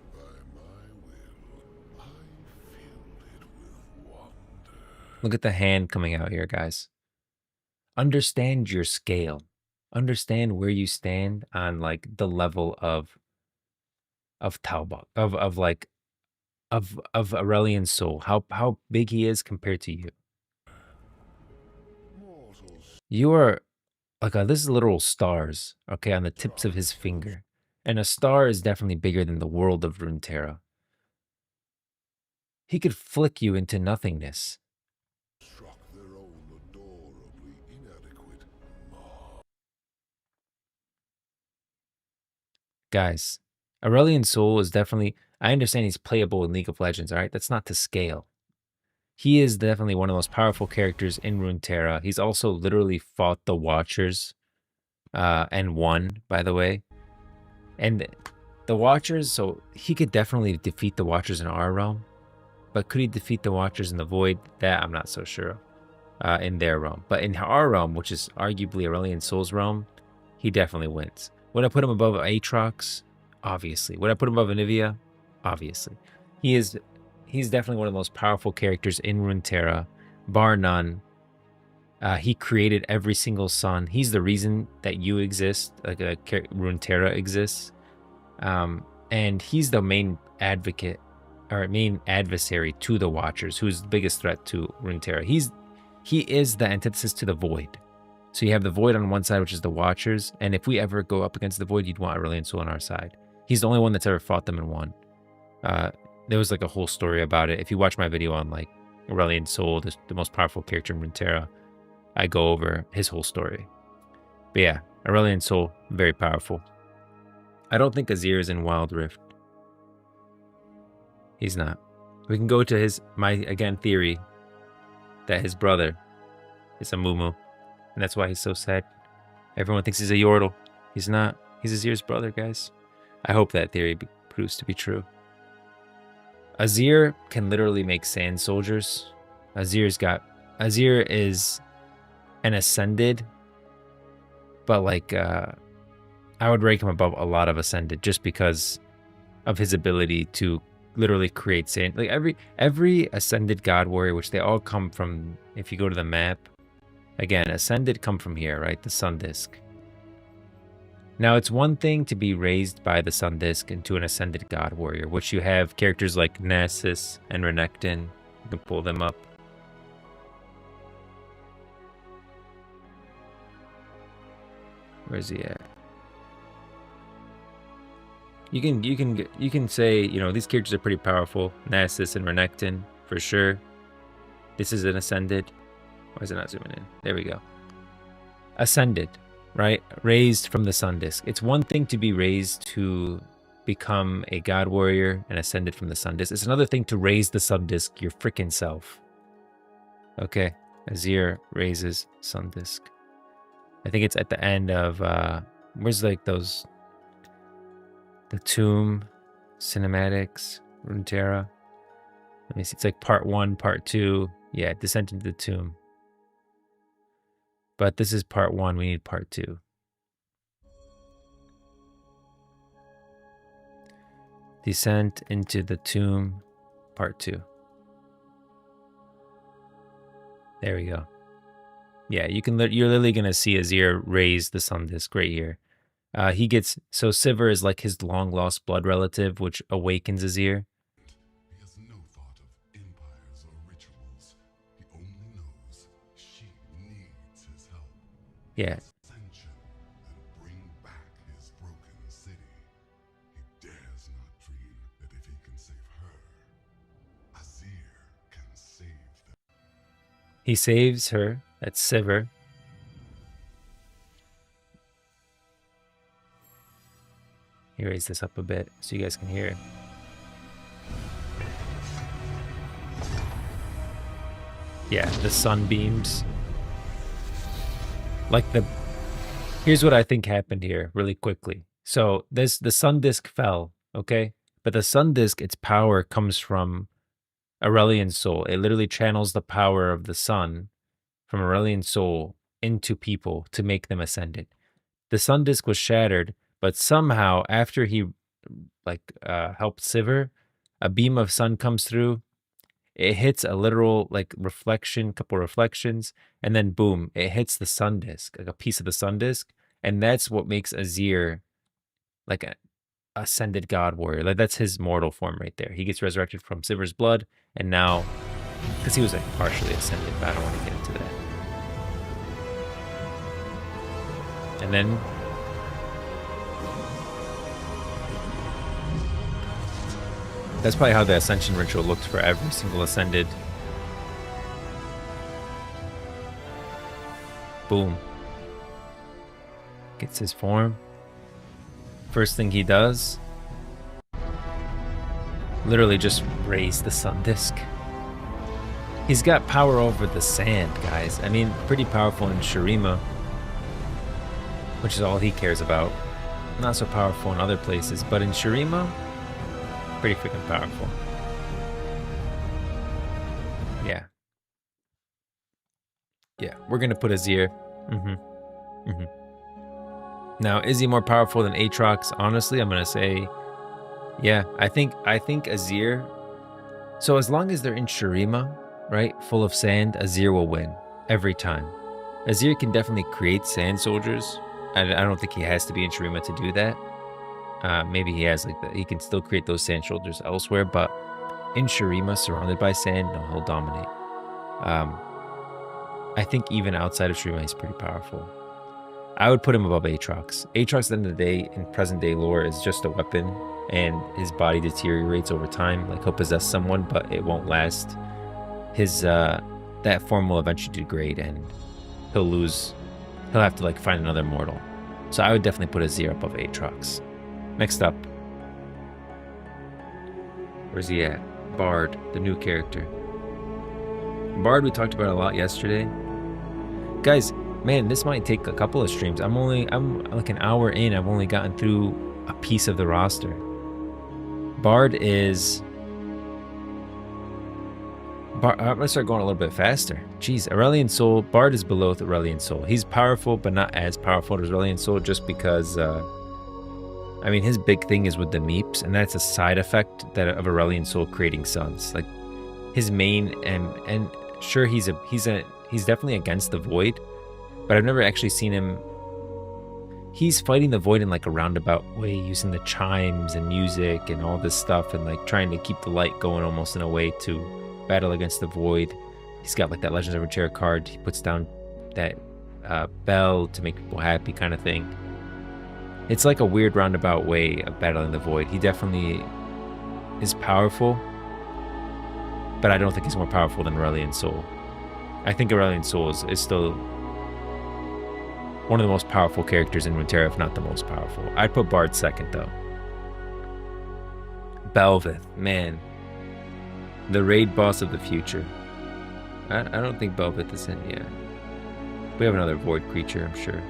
Look at the hand coming out here, guys. Understand your scale. Understand where you stand on like the level of Talbot, of Aurelian Soul. How big he is compared to you. You are like this is literal stars, okay, on the tips of his finger. And a star is definitely bigger than the world of RUNETERRA. He could flick you into nothingness. Guys, Aurelian Soul is definitely, I understand he's playable in League of Legends, all right? That's not to scale. He is definitely one of the most powerful characters in RUNETERRA. He's also literally fought the Watchers and won, by the way. And the Watchers, so he could definitely defeat the Watchers in our realm. But could he defeat the Watchers in the Void? That I'm not so sure in their realm. But in our realm, which is arguably Aurelian Soul's realm, he definitely wins. Would I put him above Aatrox? Obviously. Would I put him above Anivia? Obviously. He's definitely one of the most powerful characters in RUNETERRA, bar none. He created every single sun. He's the reason that you exist, like RUNETERRA exists. And he's the main advocate or main adversary to the Watchers, who's the biggest threat to RUNETERRA. He is the antithesis to the Void. So you have the Void on one side, which is the Watchers, and if we ever go up against the Void, you'd want Aurelian Soul on our side. He's the only one that's ever fought them and won. There was like a whole story about it. If you watch my video on like Aurelian Soul, the most powerful character in RUNETERRA, I go over his whole story. But yeah, Aurelian Soul, very powerful. I don't think Azir is in Wild Rift. He's not. We can go to my theory that his brother is a Mumu, and that's why he's so sad. Everyone thinks he's a Yordle. He's not. He's Azir's brother, guys. I hope that theory proves to be true. Azir can literally make sand soldiers. Azir is an Ascended, but like I would rank him above a lot of Ascended just because of his ability to literally create sand. Like every Ascended God Warrior, which they all come from, if you go to the map, again, Ascended come from here, right? The Sun Disk. Now, it's one thing to be raised by the Sun Disk into an Ascended God Warrior, which you have characters like Nasus and Renekton. You can pull them up. Where's he at? You can say, you know, these characters are pretty powerful. Nasus and Renekton, for sure. This is an Ascended. Why is it not zooming in? There we go. Ascended, right? Raised from the Sun Disk. It's one thing to be raised to become a God Warrior and Ascended from the Sun Disk. It's another thing to raise the Sun Disk your freaking self. Okay, Azir raises Sun Disk. I think it's at the end of, where's like those, the Tomb cinematics, RUNETERRA. Let me see, it's like part 1, part 2. Yeah, Descent into the Tomb. But this is part 1, we need part 2. Descent into the Tomb, part 2. There we go. Yeah, you're literally going to see Azir raise the Sun Disk right here. He gets, so Sivir is like his long-lost blood relative, which awakens Azir. He has no thought of empires or rituals. He only knows she needs his help. Yeah. Ascension and bring back his broken city. He dares not dream that if he can save her, Azir can save them. He saves her, that's Sivir. Let me raise this up a bit so you guys can hear it. Yeah, the sunbeams. Like here's what I think happened here really quickly. So the sun disk fell, okay? But the sun disk, its power comes from Aurelian soul. It literally channels the power of the sun from Aurelian soul into people to make them ascended. The sun disk was shattered, but somehow after he helped Sivir, a beam of sun comes through. It hits a literal reflection, couple reflections, and then boom, it hits the sun disk, like a piece of the sun disk, and that's what makes Azir like a ascended god warrior. Like that's his mortal form right there. He gets resurrected from Sivir's blood, and now because he was like partially ascended, but I don't want to get into that. And then that's probably how the ascension ritual looked for every single ascended. Boom. Gets his form. First thing he does, literally just raise the sun disk. He's got power over the sand, guys. I mean, pretty powerful in Shurima, which is all he cares about. Not so powerful in other places, but in Shurima, pretty freaking powerful. Yeah. Yeah, we're gonna put Azir. Now, is he more powerful than Aatrox? Honestly, I'm gonna say, yeah. I think Azir. So as long as they're in Shurima, right, full of sand, Azir will win every time. Azir can definitely create sand soldiers. I don't think he has to be in Shurima to do that. Maybe he has he can still create those sand soldiers elsewhere, but in Shurima, surrounded by sand, no, he'll dominate. I think even outside of Shurima, he's pretty powerful. I would put him above Aatrox. Aatrox, at the end of the day, in present day lore, is just a weapon, and his body deteriorates over time. Like, he'll possess someone, but it won't last. His that form will eventually degrade, and he'll lose. He'll have to find another mortal. So I would definitely put Azir above Aatrox. Next up, where's he at? Bard, the new character. Bard, we talked about a lot yesterday. Guys, man, this might take a couple of streams. I'm like an hour in. I've only gotten through a piece of the roster. Bard is... I'm gonna start going a little bit faster. Jeez, Aurelian Soul. Bard is below the Aurelian Soul. He's powerful, but not as powerful as Aurelian Soul, just because... I mean, his big thing is with the meeps, and that's a side effect of Aurelian Soul creating suns. Like, his main and sure, he's definitely against the void, but I've never actually seen him. He's fighting the void in a roundabout way, using the chimes and music and all this stuff, and trying to keep the light going almost in a way to battle against the void. He's got that Legends of Runeterra card. He puts down that bell to make people happy kind of thing. It's like a weird roundabout way of battling the void. He definitely is powerful, but I don't think he's more powerful than Aurelian Soul. I think Aurelian Soul is still one of the most powerful characters in Runeterra, if not the most powerful. I'd put Bard second, though. Belveth, man. The raid boss of the future. I don't think Belveth is in yet. We have another void creature, I'm sure.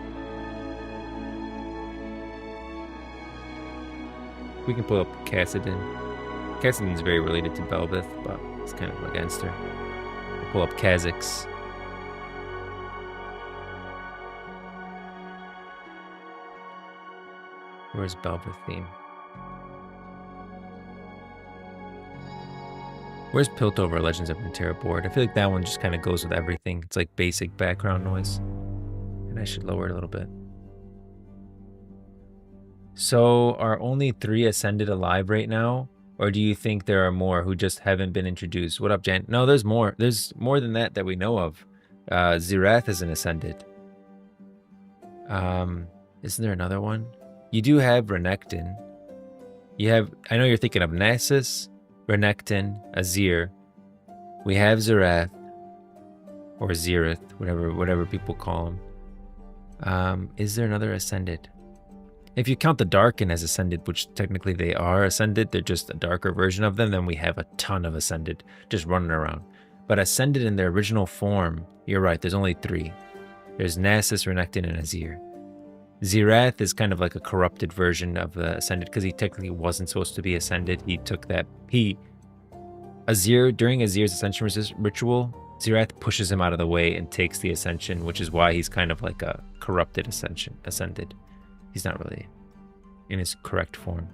We can pull up Kassadin. Kassadin is very related to Belveth, but it's kind of against her. We'll pull up Kha'Zix. Where's Belveth theme? Where's Piltover Legends of Runeterra board? I feel like that one just kind of goes with everything. It's like basic background noise. And I should lower it a little bit. So are only 3 Ascended alive right now? Or do you think there are more who just haven't been introduced? What up, Jan? No, there's more. There's more than that we know of. Xerath is an Ascended. Isn't there another one? You do have Renekton. You have... I know you're thinking of Nasus, Renekton, Azir. We have Xerath. Or Xerath, whatever people call him. Is there another Ascended? If you count the Darkin as Ascended, which technically they are Ascended, they're just a darker version of them, then we have a ton of Ascended just running around. But Ascended in their original form, you're right, there's only 3. There's Nasus, Renekton, and Azir. Xerath is kind of like a corrupted version of the Ascended because he technically wasn't supposed to be Ascended. He took that... Azir, during Azir's Ascension ritual, Xerath pushes him out of the way and takes the Ascension, which is why he's kind of like a corrupted Ascended. He's not really in his correct form.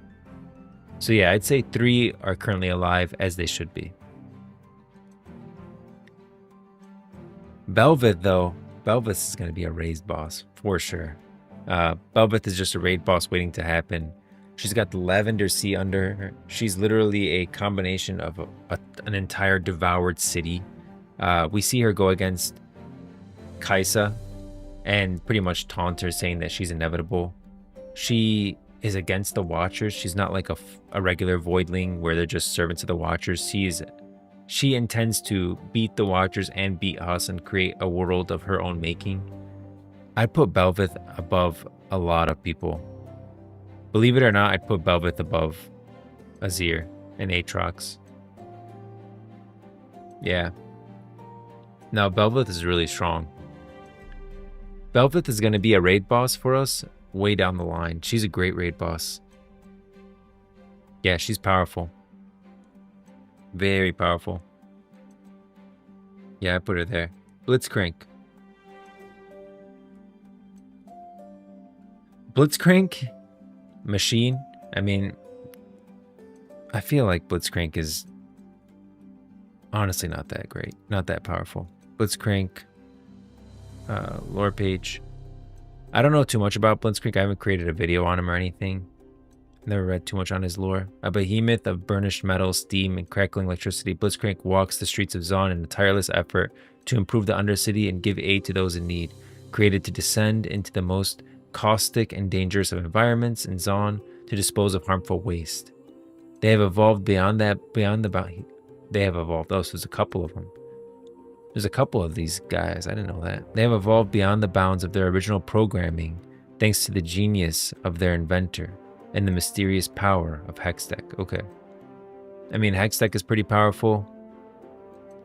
So yeah, I'd say 3 are currently alive as they should be. Belveth, though, Belveth is going to be a raised boss for sure. Belveth is just a raid boss waiting to happen. She's got the Lavender Sea under her. She's literally a combination of an entire devoured city. We see her go against Kaisa and pretty much taunt her, saying that she's inevitable. She is against the Watchers. She's not like a regular Voidling where they're just servants of the Watchers. She intends to beat the Watchers and beat us and create a world of her own making. I'd put Belveth above a lot of people. Believe it or not, I'd put Belveth above Azir and Aatrox. Yeah. Now, Belveth is really strong. Belveth is going to be a raid boss for us way down the line. She's a great raid boss. Yeah, she's powerful. Very powerful. Yeah, I put her there. Blitzcrank. Blitzcrank machine. I mean, I feel like Blitzcrank is honestly not that great, not that powerful. Blitzcrank, lore page. I don't know too much about Blitzcrank. I haven't created a video on him or anything. Never read too much on his lore. A behemoth of burnished metal, steam, and crackling electricity, Blitzcrank walks the streets of Zaun in a tireless effort to improve the Undercity and give aid to those in need. Created to descend into the most caustic and dangerous of environments in Zaun to dispose of harmful waste. They have evolved beyond that, they have evolved. Oh, so there's a couple of them. There's a couple of these guys. I didn't know that. They have evolved beyond the bounds of their original programming thanks to the genius of their inventor and the mysterious power of Hextech. Okay. I mean, Hextech is pretty powerful.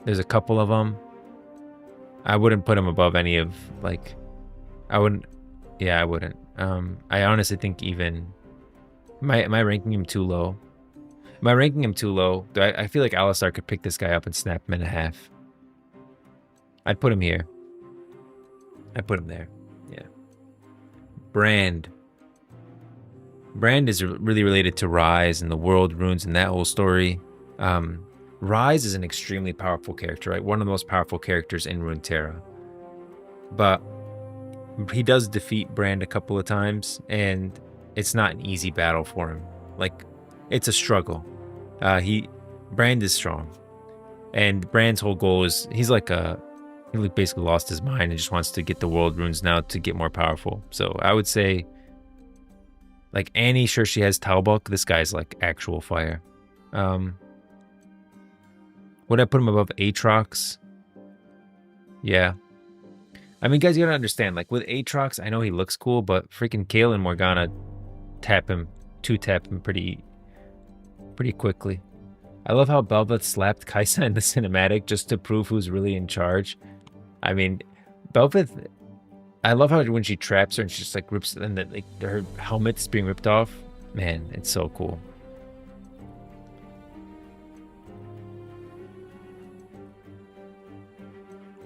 There's a couple of them. I wouldn't put him above any of, like, I wouldn't. Yeah, I wouldn't. I honestly think even, am I ranking him too low? Am I ranking him too low? I feel like Alistar could pick this guy up and snap him in half. I'd put him here. I'd put him there. Yeah. Brand. Brand is really related to Rise and the world runes and that whole story. Rise is an extremely powerful character, right? One of the most powerful characters in RUNETERRA. But he does defeat Brand a couple of times, and it's not an easy battle for him. Like, it's a struggle. Brand is strong, and Brand's whole goal is he basically lost his mind and just wants to get the world runes now to get more powerful. So I would say, like, Annie, sure, she has Talbuk. This guy's like actual fire. Would I put him above Aatrox? Yeah. I mean, guys, you gotta understand, like, with Aatrox, I know he looks cool, but freaking Kayle and Morgana two-tap him pretty quickly. I love how Belveth slapped Kaisa in the cinematic just to prove who's really in charge. I mean, Belveth, I love how when she traps her and she just, like, rips, and then, like, her helmet's being ripped off. Man, it's so cool.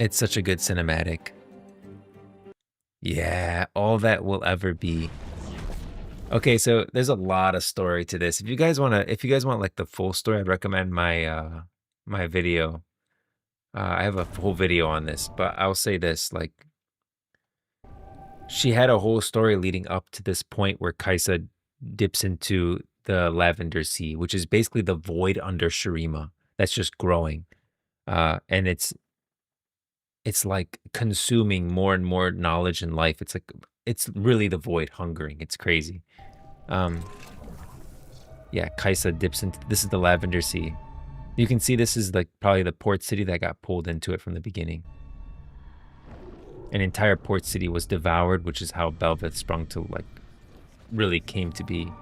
It's such a good cinematic. Yeah, all that will ever be. Okay, so there's a lot of story to this. If you guys want like the full story, I'd recommend my my video. I have a whole video on this, but I'll say this, like, she had a whole story leading up to this point where Kaisa dips into the Lavender Sea, which is basically the void under Shurima that's just growing. And it's like consuming more and more knowledge and life. It's like, it's really the void hungering. It's crazy. Yeah, Kaisa dips into, this is the Lavender Sea. You can see this is like probably the port city that got pulled into it from the beginning. An entire port city was devoured, which is how Belveth sprung to, like, really came to be.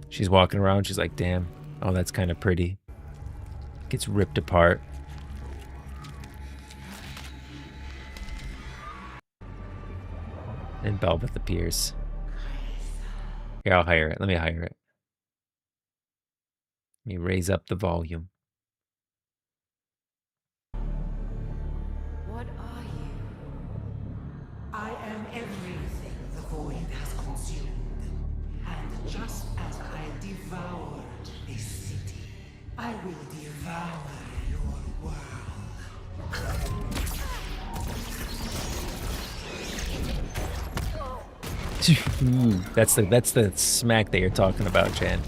She's walking around. She's like, damn. Oh, that's kind of pretty. Gets ripped apart. And Belveth appears. Here, I'll hire it. Let me hire it. Let me raise up the volume. What are you? I am everything the void has consumed. And just as I devoured this city, I will devour your world. That's the smack that you're talking about, Jan.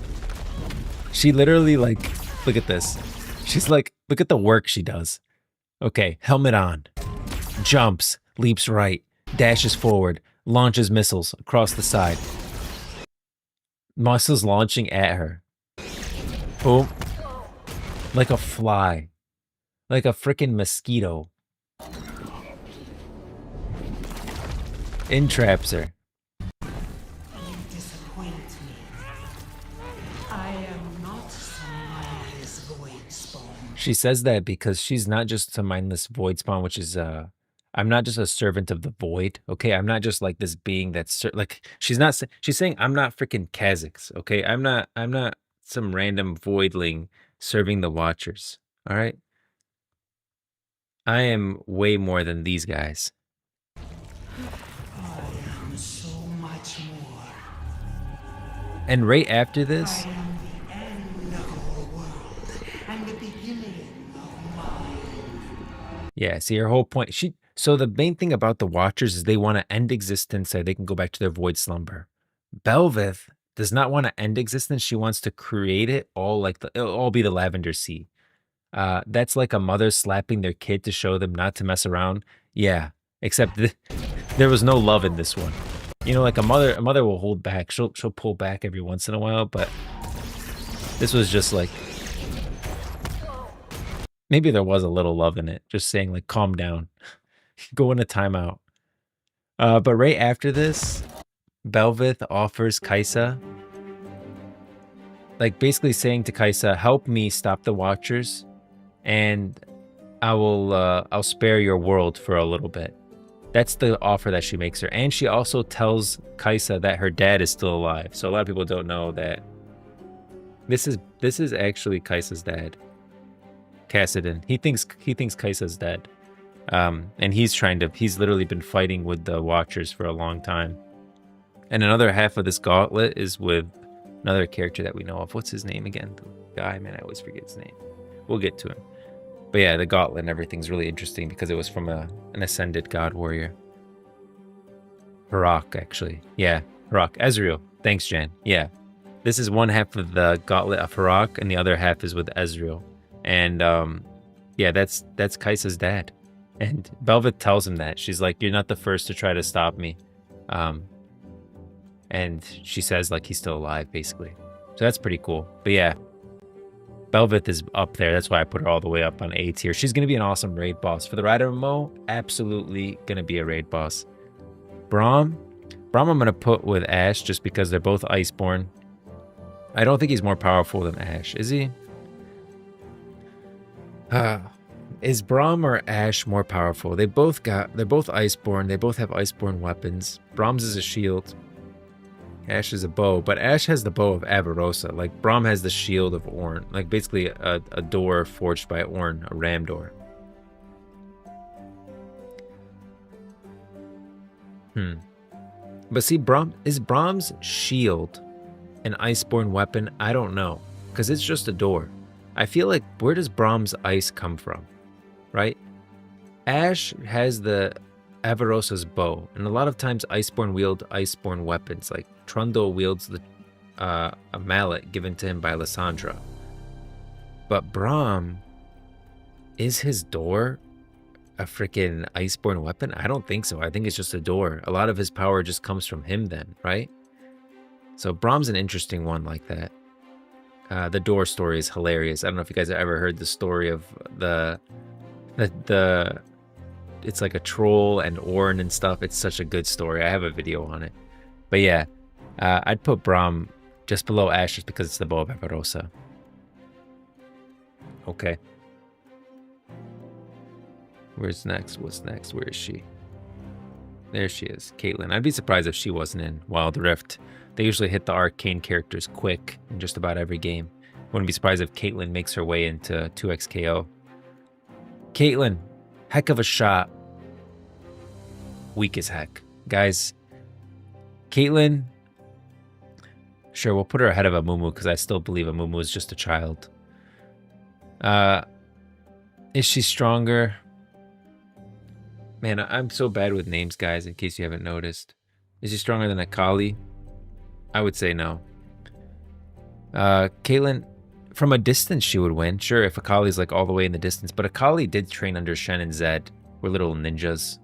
She literally, like, look at this. She's like, look at the work she does. Okay, helmet on. Jumps, leaps right, dashes forward, launches missiles across the side. Missiles launching at her. Boom. Like a fly. Like a freaking mosquito. Entraps her. You disappoint me. I am not some mindless void spawn. She says that because she's not just a mindless void spawn, which is I'm not just a servant of the void. Okay, I'm not just like this being that's like she's not. She's saying I'm not freaking Kazakhs. Okay, I'm not some random voidling serving the Watchers. All right, I am way more than these guys. I am so much more. And right after this, I am the end of your world and the beginning of mine. yeah. See, her whole point. So the main thing about the Watchers is they want to end existence so they can go back to their void slumber. Belveth does not want to end existence. She wants to create it all, like it'll all be the Lavender Sea. That's like a mother slapping their kid to show them not to mess around. Yeah, except there was no love in this one. You know, like a mother will hold back. She'll pull back every once in a while, but this was just like maybe there was a little love in it. Just saying, like, calm down, go in a timeout. But right after this, Belveth offers Kaisa, like basically saying to Kaisa, help me stop the Watchers, and I'll spare your world for a little bit. That's the offer that she makes her. And she also tells Kaisa that her dad is still alive. So a lot of people don't know that this is actually Kaisa's dad, Kassadin. He thinks Kaisa's dead. And he's literally been fighting with the Watchers for a long time. And another half of this gauntlet is with another character that we know of. What's his name again? The guy, man, I always forget his name. We'll get to him. But yeah, the gauntlet and everything's really interesting because it was from an ascended god warrior. Harak, actually. Yeah, Harak. Ezreal. Thanks, Jan. Yeah. This is one half of the gauntlet of Harak, and the other half is with Ezreal. And yeah, that's Kaisa's dad. And Belveth tells him that. She's like, you're not the first to try to stop me. And she says, like, he's still alive, basically. So that's pretty cool. But yeah, Belveth is up there. That's why I put her all the way up on A tier. She's going to be an awesome raid boss. For the Rider MMO, absolutely going to be a raid boss. Braum I'm going to put with Ashe just because they're both Iceborn. I don't think he's more powerful than Ashe. Is he? Is Braum or Ashe more powerful? They're both Iceborn. They both have Iceborn weapons. Braum's is a shield. Ashe is a bow, but Ashe has the bow of Avarosa. Like, Braum has the shield of Ornn. Like, basically a door forged by Ornn, a ram door. But see, is Braum's shield an Iceborn weapon? I don't know, because it's just a door. I feel like, where does Braum's ice come from, right? Ashe has the Avarosa's bow, and a lot of times Iceborn wield Iceborn weapons, like Trundle wields a mallet given to him by Lysandra. But Braum, is his door a freaking Iceborn weapon? I don't think so. I think it's just a door. A lot of his power just comes from him then, right? So Braum's an interesting one like that. The door story is hilarious. I don't know if you guys have ever heard the story of the it's like a troll and Ornn and stuff. It's such a good story. I have a video on it. But yeah, I'd put Braum just below Ash just because it's the Boa of Barbarossa. Okay. Where's next? What's next? Where is she? There she is, Caitlyn. I'd be surprised if she wasn't in Wild Rift. They usually hit the arcane characters quick in just about every game. Wouldn't be surprised if Caitlyn makes her way into 2x KO. Caitlyn, heck of a shot. Weak as heck. Guys, Caitlyn, sure, we'll put her ahead of Amumu because I still believe Amumu is just a child. Is she stronger? Man, I'm so bad with names, guys, in case you haven't noticed. Is she stronger than Akali? I would say no. Caitlyn, from a distance, she would win. Sure, if Akali's like all the way in the distance. But Akali did train under Shen and Zed. We're little ninjas.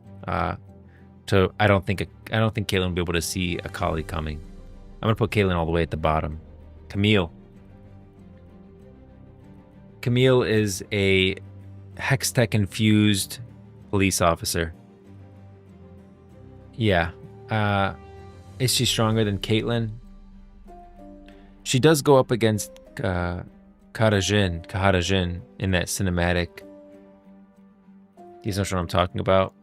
So I don't think Caitlyn will be able to see Akali coming. I'm going to put Caitlyn all the way at the bottom. Camille. Camille is a Hextech-infused police officer. Yeah. Is she stronger than Caitlyn? She does go up against Kaharajin in that cinematic. You know what I'm talking about?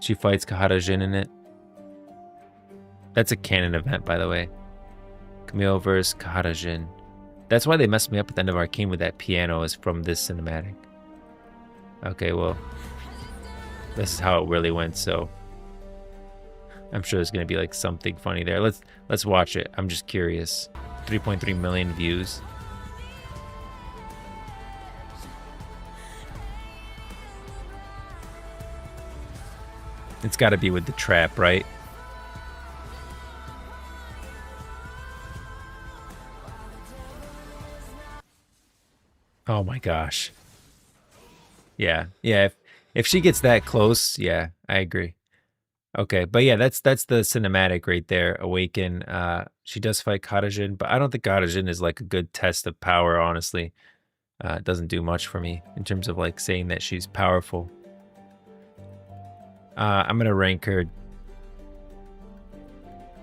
She fights Kaharajin in it. That's a canon event, by the way. Camille versus Kaharajin. That's why they messed me up at the end of Arcane with that piano, is from this cinematic. Okay, well, this is how it really went, so I'm sure there's gonna be like something funny there. Let's watch it. I'm just curious. 3.3 million views. It's got to be with the trap, right? Oh my gosh. Yeah. If she gets that close, yeah, I agree. Okay, but yeah, that's the cinematic right there. Awaken. She does fight Katarzyna, but I don't think Katarzyna is like a good test of power, honestly. It doesn't do much for me in terms of like saying that she's powerful. I'm gonna rank her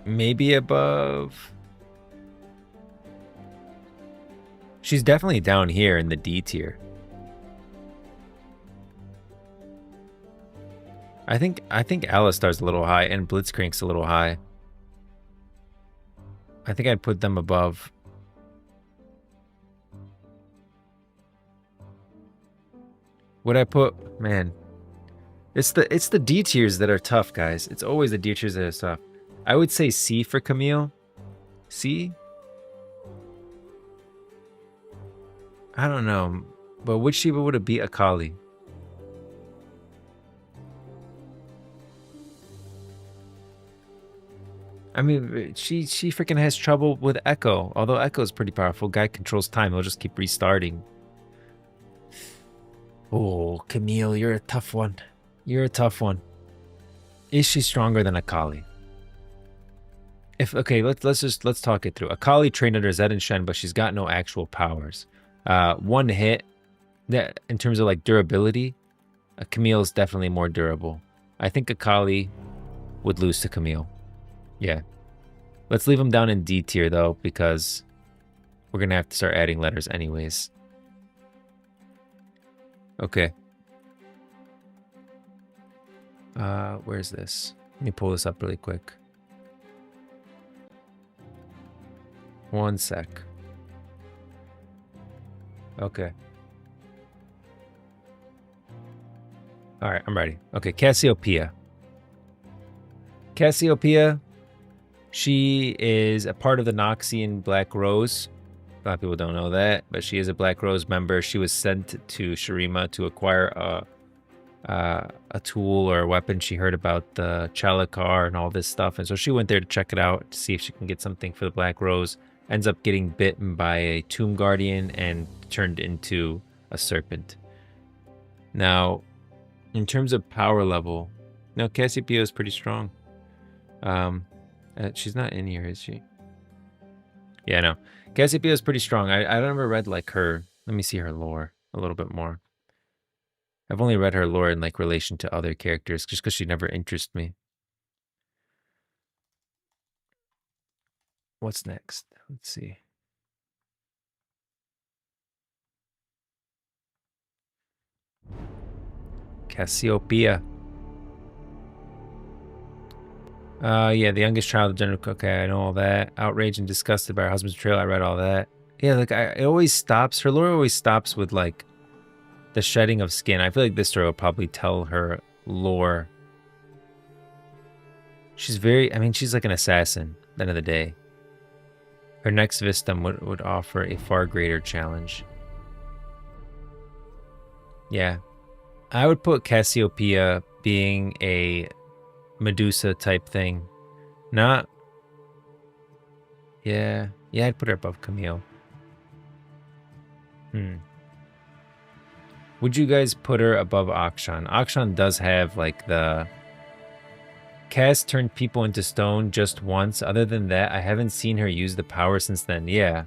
maybe above. She's definitely down here in the D tier. I think Alistar's a little high and Blitzcrank's a little high. I think I'd put them above. Would I put, man? It's the D tiers that are tough, guys. It's always the D tiers that are tough. I would say C for Camille. C? I don't know, but which Shiva would have beat Akali? I mean, she freaking has trouble with Echo. Although Echo is pretty powerful. Guy controls time. He'll just keep restarting. Oh, Camille, you're a tough one. You're a tough one. Is she stronger than Akali? Okay, let's talk it through. Akali trained under Zed and Shen, but she's got no actual powers. One hit, that in terms of like durability, Camille is definitely more durable. I think Akali would lose to Camille. Yeah. Let's leave them down in D tier, though, because we're going to have to start adding letters anyways. Okay. Where's this? Let me pull this up really quick. One sec. Okay. All right, I'm ready. Okay, Cassiopeia. Cassiopeia, she is a part of the Noxian Black Rose. A lot of people don't know that, but she is a Black Rose member. She was sent to Shurima to acquire a tool or a weapon. She heard about the Chalakar and all this stuff, and so she went there to check it out to see if she can get something for the Black Rose. Ends up getting bitten by a Tomb Guardian and turned into a serpent. Now, in terms of power level, no, Cassiopeia is pretty strong. She's not in here, is she? Yeah, no. Cassiopeia is pretty strong. I never read like her. Let me see her lore a little bit more. I've only read her lore in like relation to other characters, just because she never interested me. What's next? Let's see. Cassiopeia. Yeah, the youngest child of General. Okay, I know all that. Outraged and disgusted by her husband's betrayal. I read all that. Yeah, like it always stops. Her lore always stops with like the shedding of skin. I feel like this story will probably tell her lore. She's very. I mean, she's like an assassin. At the end of the day, her next Vistum would offer a far greater challenge. Yeah, I would put Cassiopeia being a Medusa type thing. Not. Yeah, I'd put her above Camille. Would you guys put her above Akshan? Akshan does have like the cast turned people into stone just once. Other than that, I haven't seen her use the power since then. Yeah.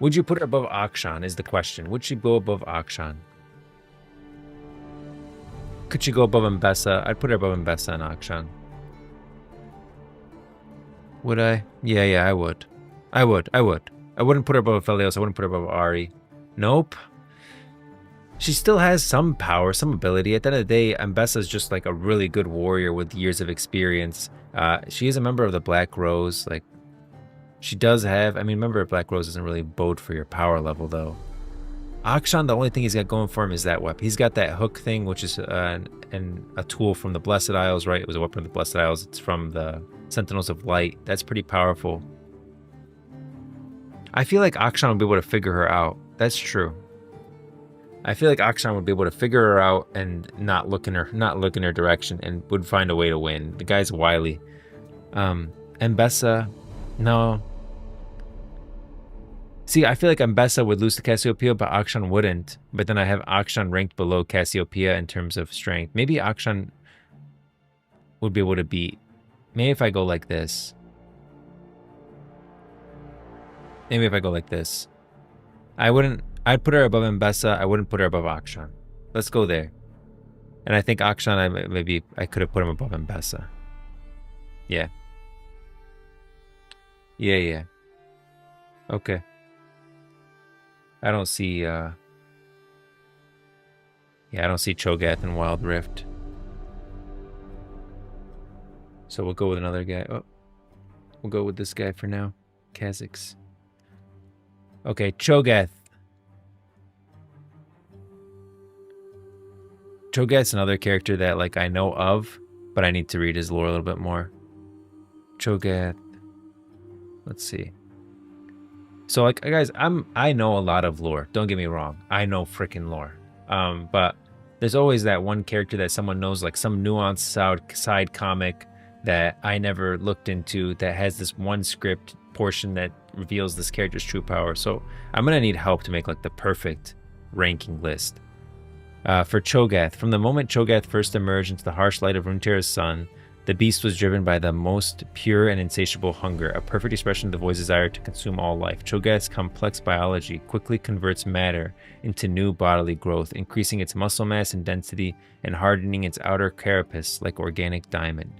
Would you put her above Akshan is the question. Would she go above Akshan? Could she go above Mbessa? I'd put her above Mbessa and Akshan. Would I? Yeah, I would. I wouldn't put her above Felios. I wouldn't put her above Ari. Nope. She still has some power, some ability. At the end of the day, Mbessa is just like a really good warrior with years of experience. She is a member of the Black Rose. Like, she does have... I mean, member of Black Rose doesn't really bode for your power level, though. Akshan, the only thing he's got going for him is that weapon. He's got that hook thing, which is a tool from the Blessed Isles, right? It was a weapon of the Blessed Isles. It's from the Sentinels of Light. That's pretty powerful. I feel like Akshan would be able to figure her out. That's true. I feel like Akshan would be able to figure her out and not look in her direction and would find a way to win. The guy's wily. Mbessa, no. See, I feel like Mbessa would lose to Cassiopeia, but Akshan wouldn't. But then I have Akshan ranked below Cassiopeia in terms of strength. Maybe Akshan would be able to beat. Maybe if I go like this. I'd put her above Mbessa. I wouldn't put her above Akshan. Let's go there. And I think Akshan, maybe I could have put him above Mbessa. Yeah. Yeah. Okay. I don't see, I don't see Cho'Gath and Wild Rift. So we'll go with another guy. Oh, we'll go with this guy for now. Kha'Zix. Okay, Cho'Gath. Cho'Gath's another character that like I know of, but I need to read his lore a little bit more. Cho'Gath. Let's see. So like guys, I know a lot of lore. Don't get me wrong. I know freaking lore. But there's always that one character that someone knows, like some nuanced side comic that I never looked into that has this one script portion that reveals this character's true power. So I'm gonna need help to make like the perfect ranking list. For Cho'Gath, from the moment Cho'Gath first emerged into the harsh light of RUNETERRA's sun, the beast was driven by the most pure and insatiable hunger, a perfect expression of the void's desire to consume all life. Cho'Gath's complex biology quickly converts matter into new bodily growth, increasing its muscle mass and density and hardening its outer carapace like organic diamond.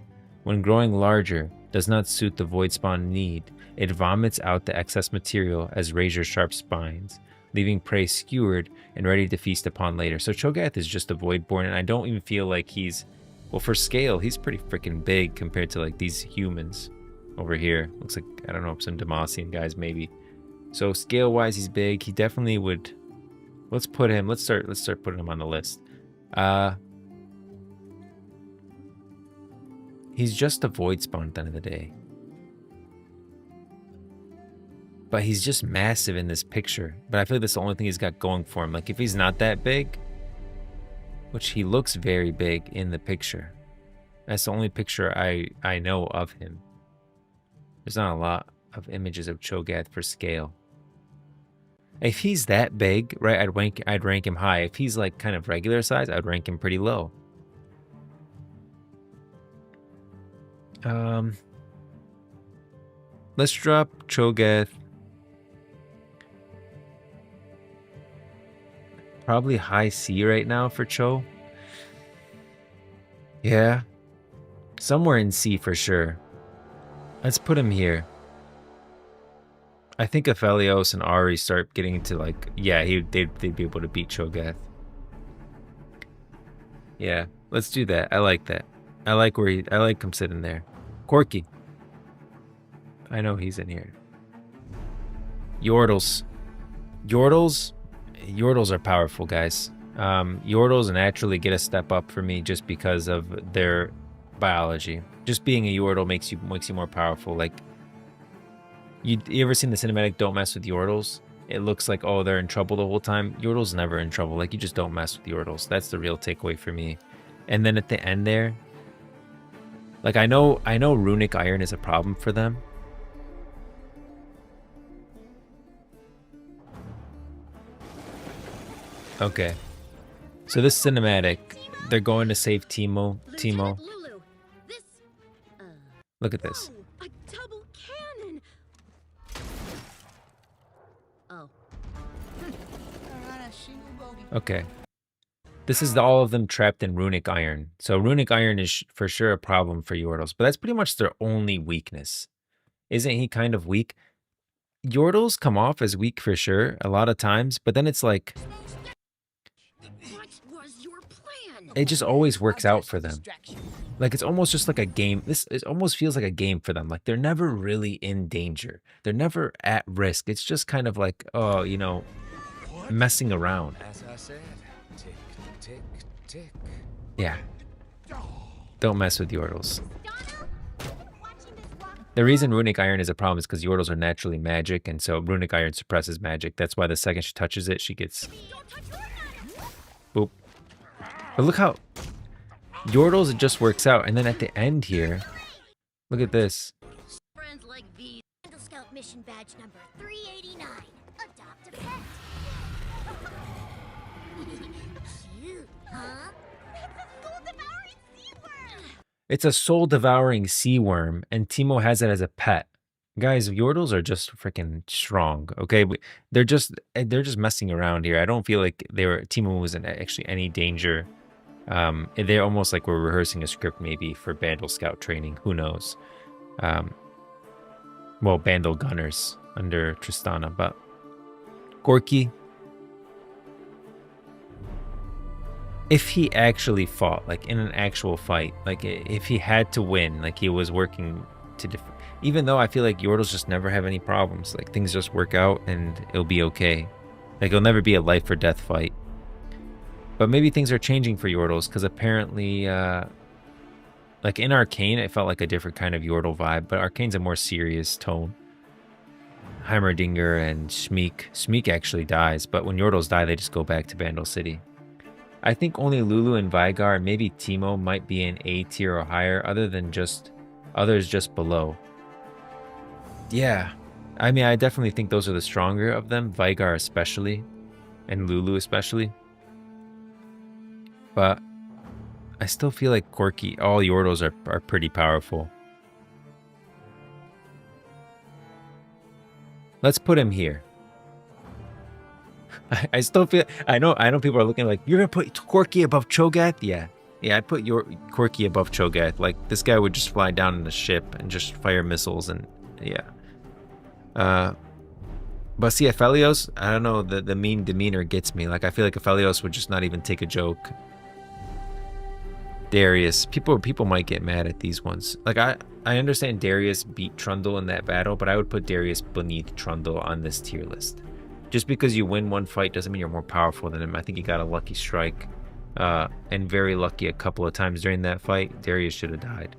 When growing larger does not suit the void spawn need, it vomits out the excess material as razor-sharp spines, leaving prey skewered and ready to feast upon later. So Cho'Gath is just a voidborn, and I don't even feel like he's... Well, for scale, he's pretty freaking big compared to like these humans over here. Looks like, I don't know, some Demacian guys maybe. So scale-wise, he's big. He definitely would... Let's put him... Let's start putting him on the list. He's just a void spawn at the end of the day. But he's just massive in this picture. But I feel like that's the only thing he's got going for him. Like, if he's not that big, which he looks very big in the picture. That's the only picture I know of him. There's not a lot of images of Cho'Gath for scale. If he's that big, right, I'd rank him high. If he's like kind of regular size, I'd rank him pretty low. Let's drop Cho'Gath. probably high C right now for Cho. Yeah. Somewhere in C for sure. Let's put him here. I think if Elios and Ari start getting to like, yeah, they'd be able to beat Cho'Gath. Yeah, let's do that. I like that. I like him sitting there. Corky. I know he's in here. Yordles. Yordles are powerful, guys. Yordles naturally get a step up for me just because of their biology. Just being a Yordle makes you more powerful. Like, you ever seen the cinematic Don't Mess with Yordles? It looks like, oh, they're in trouble the whole time. Yordle's never in trouble. Like, you just don't mess with Yordles. That's the real takeaway for me. And then at the end there, like, I know Runic Iron is a problem for them. Okay. So this cinematic, they're going to save Teemo. Look at this. A double cannon. Oh. Okay. This is all of them trapped in Runic Iron. So Runic Iron is for sure a problem for Yordles, but that's pretty much their only weakness. Isn't he kind of weak? Yordles come off as weak for sure a lot of times, but then it's like, What was your plan? it just always works out for them. Like, it's almost just like a game. It almost feels like a game for them. Like, they're never really in danger. They're never at risk. It's just kind of like, oh, you know, messing around. As I said, tick, tick, tick. Yeah. Don't mess with Yordles. The reason Runic Iron is a problem is because Yordles are naturally magic, and so Runic Iron suppresses magic. That's why the second she touches it, she gets... Boop. But look how... Yordles, it just works out. And then at the end here, look at this. Friends like these. Vandal Scout mission badge number 389. Adopt a pet. Cute, huh? It's a soul devouring sea worm. It's a soul-devouring sea worm, and Teemo has it as a pet. Guys, Yordles are just freaking strong, okay? They're just messing around here. I don't feel like Teemo was in actually any danger. They're almost like we're rehearsing a script maybe for Vandal Scout training. Who knows? Well, Vandal Gunners under Tristana, but Gorky, if he actually fought, like in an actual fight, like if he had to win, like he was working to even though I feel like Yordles just never have any problems, like things just work out and it'll be okay. Like it'll never be a life or death fight. But maybe things are changing for Yordles because apparently, like in Arcane, it felt like a different kind of Yordle vibe, but Arcane's a more serious tone. Heimerdinger and Shmeek. Shmeek actually dies, but when Yordles die, they just go back to Vandal City. I think only Lulu and Vigar and maybe Teemo might be in A tier or higher, others just below. Yeah, I mean, I definitely think those are the stronger of them, Vigar especially, and Lulu especially. But I still feel like Corky, all Yordles are pretty powerful. Let's put him here. I still feel, I know people are looking like, you're gonna put Corky above Cho'Gath? Yeah, I'd put your Corky above Cho'Gath. Like, this guy would just fly down in a ship and just fire missiles and, yeah. But see, Aphelios, I don't know, the mean demeanor gets me. Like, I feel like Aphelios would just not even take a joke. Darius, people might get mad at these ones. Like, I understand Darius beat Trundle in that battle, but I would put Darius beneath Trundle on this tier list. Just because you win one fight doesn't mean you're more powerful than him. I think he got a lucky strike, and very lucky a couple of times during that fight. Darius should have died,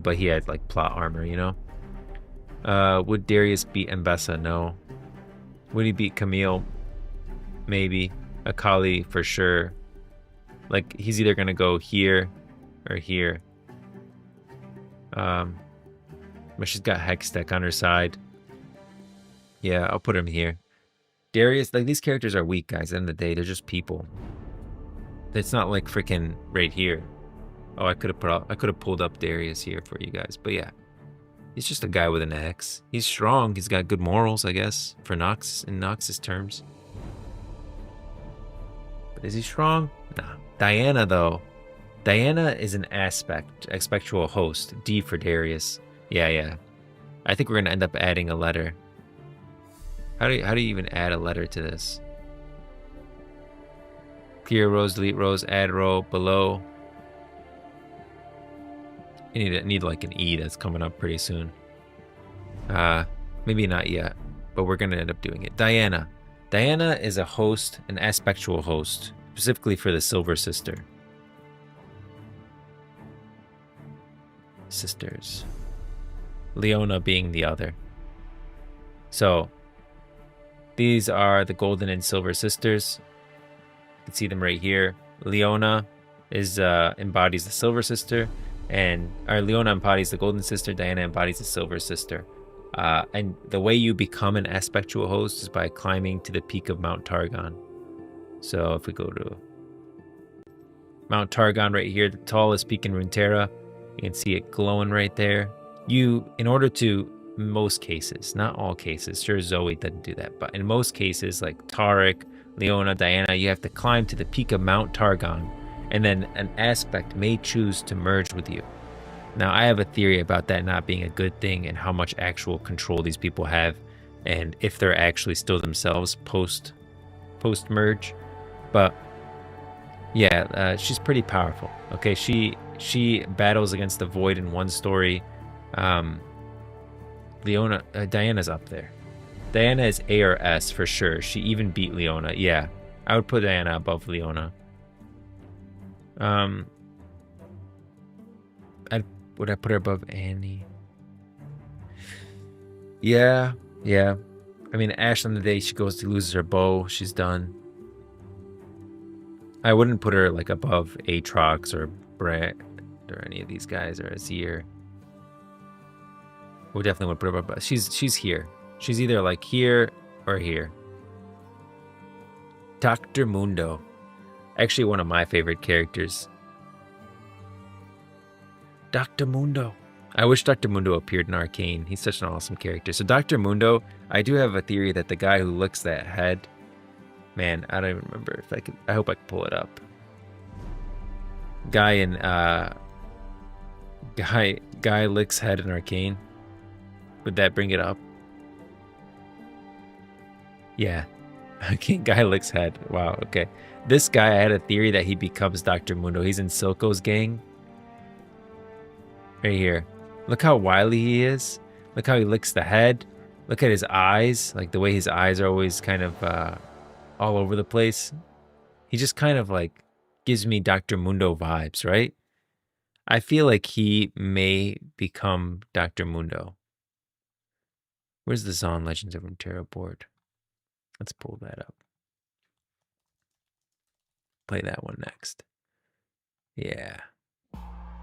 but he had like plot armor, you know. Would Darius beat Mbessa? No. Would he beat Camille? Maybe. Akali for sure. Like, he's either gonna go here or here. But she's got Hextech on her side. Yeah, I'll put him here. Darius, like, these characters are weak, guys. At the end of the day, they're just people. It's not like freaking right here. Oh, I could have pulled up Darius here for you guys, but yeah, he's just a guy with an X. He's strong. He's got good morals, I guess, for Nox in Nox's terms. But is he strong? Nah. Diana, though. Diana is an aspectual host. D for Darius. Yeah. I think we're going to end up adding a letter. How do you even add a letter to this? Clear rows, delete rows, add row, below. You need like an E that's coming up pretty soon. Maybe not yet, but we're going to end up doing it. Diana. Diana is a host, an aspectual host, specifically for the Silver Sister. Sisters. Leona being the other. So, these are the Golden and Silver Sisters. You can see them right here. Leona is embodies the Silver Sister, and Leona embodies the Golden Sister. Diana embodies the Silver Sister. And the way you become an aspectual host is by climbing to the peak of Mount Targon. So if we go to Mount Targon right here, the tallest peak in Runeterra, you can see it glowing right there. In order to, most cases, not all cases, sure Zoe doesn't do that, but in most cases like Tariq, Leona, Diana, you have to climb to the peak of Mount Targon, and then an aspect may choose to merge with you. Now, I have a theory about that not being a good thing and how much actual control these people have, and if they're actually still themselves post-merge. But yeah, she's pretty powerful. Okay, she battles against the Void in one story. Diana's up there. Diana is A or S for sure. She even beat Leona. Yeah, I would put Diana above Leona. Would I put her above Annie? Yeah. I mean, Ash on the day she goes to loses her bow, she's done. I wouldn't put her like above Aatrox or Brett or any of these guys or Azir. We definitely would put her above. She's here. She's either like here or here. Dr. Mundo. Actually, one of my favorite characters. Dr. Mundo. I wish Dr. Mundo appeared in Arcane. He's such an awesome character. So Dr. Mundo, I do have a theory that the guy who licks that head, man, I don't even remember if I could. I hope I can pull it up. Guy licks head in Arcane. Would that bring it up? Yeah. Okay, guy licks head. Wow, okay. This guy, I had a theory that he becomes Dr. Mundo. He's in Silco's gang. Right here. Look how wily he is. Look how he licks the head. Look at his eyes. Like the way his eyes are always kind of all over the place. He just kind of like gives me Dr. Mundo vibes, right? I feel like he may become Dr. Mundo. Where's the Zon Legends of Runeterra board? Let's pull that up. Play that one next. Yeah.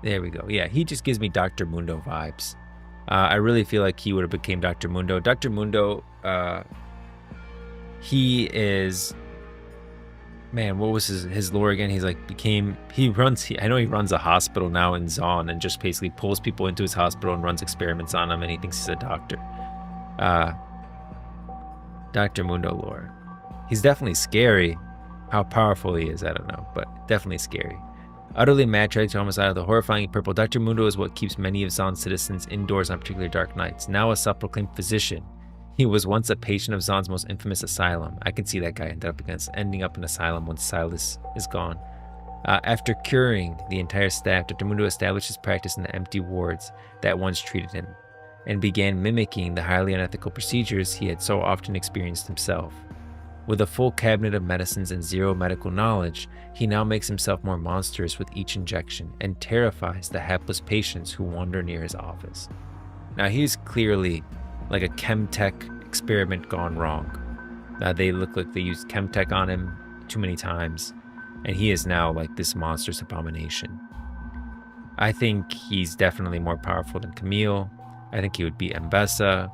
There we go. Yeah, he just gives me Dr. Mundo vibes. I really feel like he would have became Dr. Mundo. Dr. Mundo, he is... Man, what was his lore again? He's like I know he runs a hospital now in Zon and just basically pulls people into his hospital and runs experiments on them, and he thinks he's a doctor. Dr. Mundo lore. He's definitely scary. How powerful he is, I don't know, but definitely scary. Utterly mad, tragic homicide of the horrifying purple, Dr. Mundo is what keeps many of Zon's citizens indoors on particular dark nights. Now a self-proclaimed physician, he was once a patient of Zon's most infamous asylum. I can see that guy ending up in asylum once Silas is gone. After curing the entire staff, Dr. Mundo established his practice in the empty wards that once treated him, and began mimicking the highly unethical procedures he had so often experienced himself. With a full cabinet of medicines and zero medical knowledge, he now makes himself more monstrous with each injection and terrifies the hapless patients who wander near his office. Now he's clearly like a chemtech experiment gone wrong. They look like they used chemtech on him too many times, and he is now like this monstrous abomination. I think he's definitely more powerful than Camille. I think he would beat Mbessa.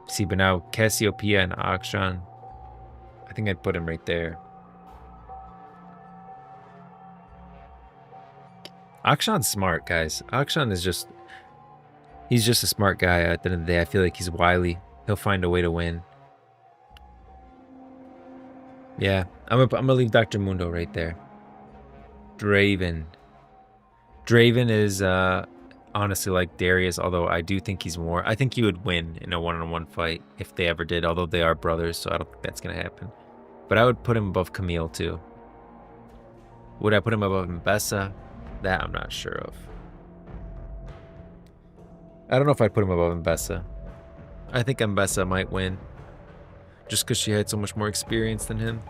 See, but now Cassiopeia and Akshan, I think I'd put him right there. Akshan's smart, guys. Akshan is just... He's just a smart guy at the end of the day. I feel like he's wily. He'll find a way to win. Yeah, I'm gonna leave Dr. Mundo right there. Draven. Draven is honestly like Darius, although I do think he's more. I think he would win in a one-on-one fight if they ever did, although they are brothers, so I don't think that's gonna happen. But I would put him above Camille too. Would I put him above Mbessa? That I'm not sure of. I don't know if I'd put him above Mbessa. I think Mbessa might win. Just because she had so much more experience than him.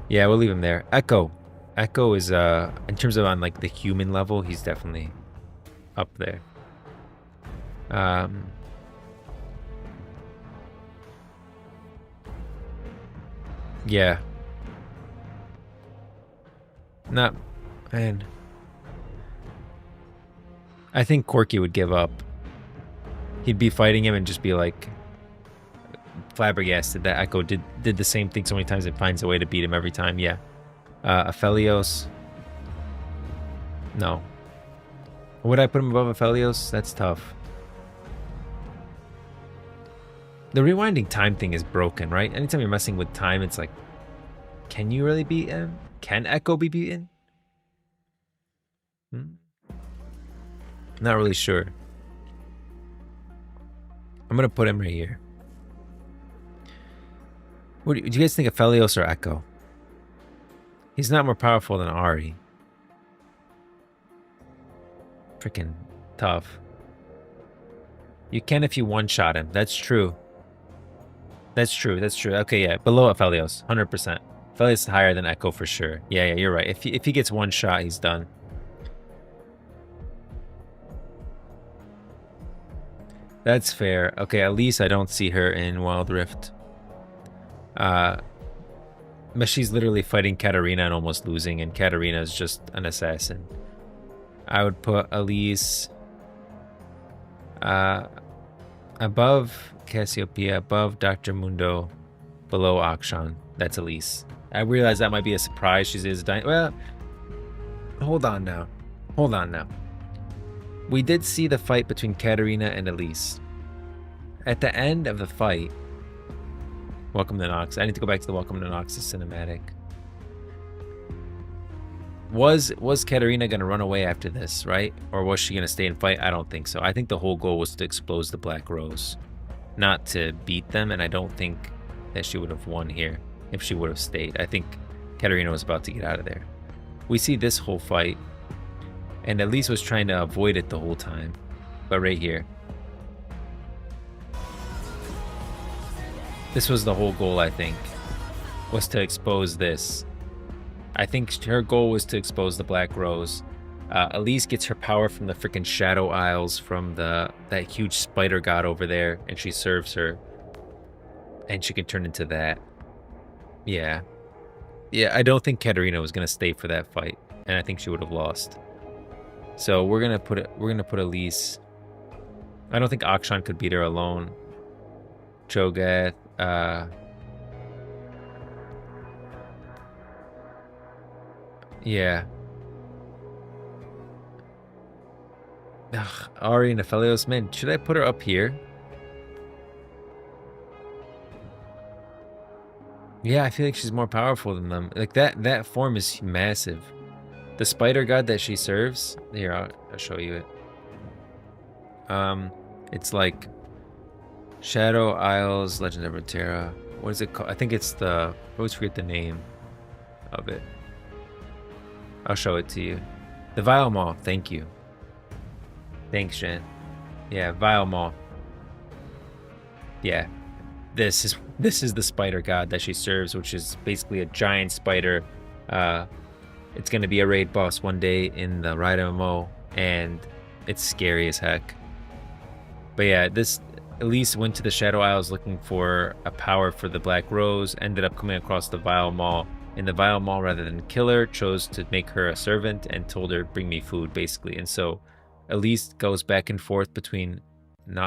Yeah, we'll leave him there. Echo. Echo is, in terms of on, like, the human level, he's definitely up there. Yeah. Not, man. I think Corky would give up. He'd be fighting him and just be like flabbergasted that Echo did the same thing so many times and finds a way to beat him every time. Yeah. Aphelios. No. Would I put him above Aphelios? That's tough. The rewinding time thing is broken, right? Anytime you're messing with time, it's like, can you really beat him? Can Echo be beaten? Not really sure. I'm gonna put him right here. What do you guys think of Aphelios or Echo? He's not more powerful than Ari. Freaking tough. You can if you one-shot him. That's true. That's true. That's true. Okay, yeah. Below Aphelios. 100%. Aphelios is higher than Echo for sure. Yeah, you're right. If he gets one shot, he's done. That's fair. Okay, at least I don't see her in Wild Rift. But she's literally fighting Katarina and almost losing, and Katarina is just an assassin. I would put Elise above Cassiopeia, above Dr. Mundo, below Akshan. That's Elise. I realize that might be a surprise. She is dying. Well, hold on now. Hold on now. We did see the fight between Katarina and Elise. At the end of the fight, Welcome to Nox. I need to go back to the Welcome to Noxus cinematic. Was Katarina going to run away after this, right? Or was she going to stay and fight? I don't think so. I think the whole goal was to expose the Black Rose, not to beat them, and I don't think that she would have won here if she would have stayed. I think Katarina was about to get out of there. We see this whole fight, and Elise was trying to avoid it the whole time. But right here, this was the whole goal, I think, was to expose this. I think her goal was to expose the Black Rose. Elise gets her power from the freaking Shadow Isles, from that huge spider god over there, and she serves her. And she can turn into that. Yeah. Yeah, I don't think Katarina was gonna stay for that fight, and I think she would have lost. So we're gonna put Elise. I don't think Akshan could beat her alone. Cho'Gath, yeah. Ugh, Ari and Aphelios, man, should I put her up here? Yeah, I feel like she's more powerful than them. Like that form is massive. The spider god that she serves, here, I'll show you it. It's like Shadow Isles, Legend of RUNETERRA. What is it called? I think it's I always forget the name of it. I'll show it to you. The Vile Maw, thank you. Thanks, Jen. Yeah, Vile Maw. Yeah. This is the spider god that she serves, which is basically a giant spider. It's gonna be a raid boss one day in the Ride MMO, and it's scary as heck. But yeah, this Elise went to the Shadow Isles looking for a power for the Black Rose, ended up coming across the Vile Maw, and the Vile Maw, rather than kill her, chose to make her a servant and told her, bring me food, basically. And so Elise goes back and forth between,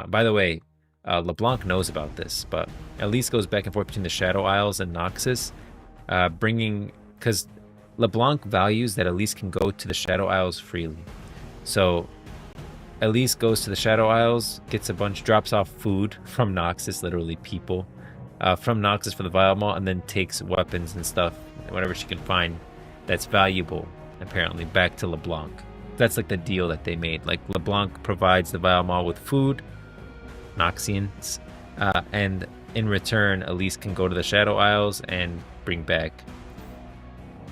by the way, LeBlanc knows about this, but Elise goes back and forth between the Shadow Isles and Noxus, because LeBlanc values that Elise can go to the Shadow Isles freely. So Elise goes to the Shadow Isles, gets drops off food from Noxus, literally people, from Noxus for the Vile Maul, and then takes weapons and stuff, whatever she can find that's valuable, apparently, back to LeBlanc. That's like the deal that they made. Like, LeBlanc provides the Vile Maul with food, Noxians, and in return, Elise can go to the Shadow Isles and bring back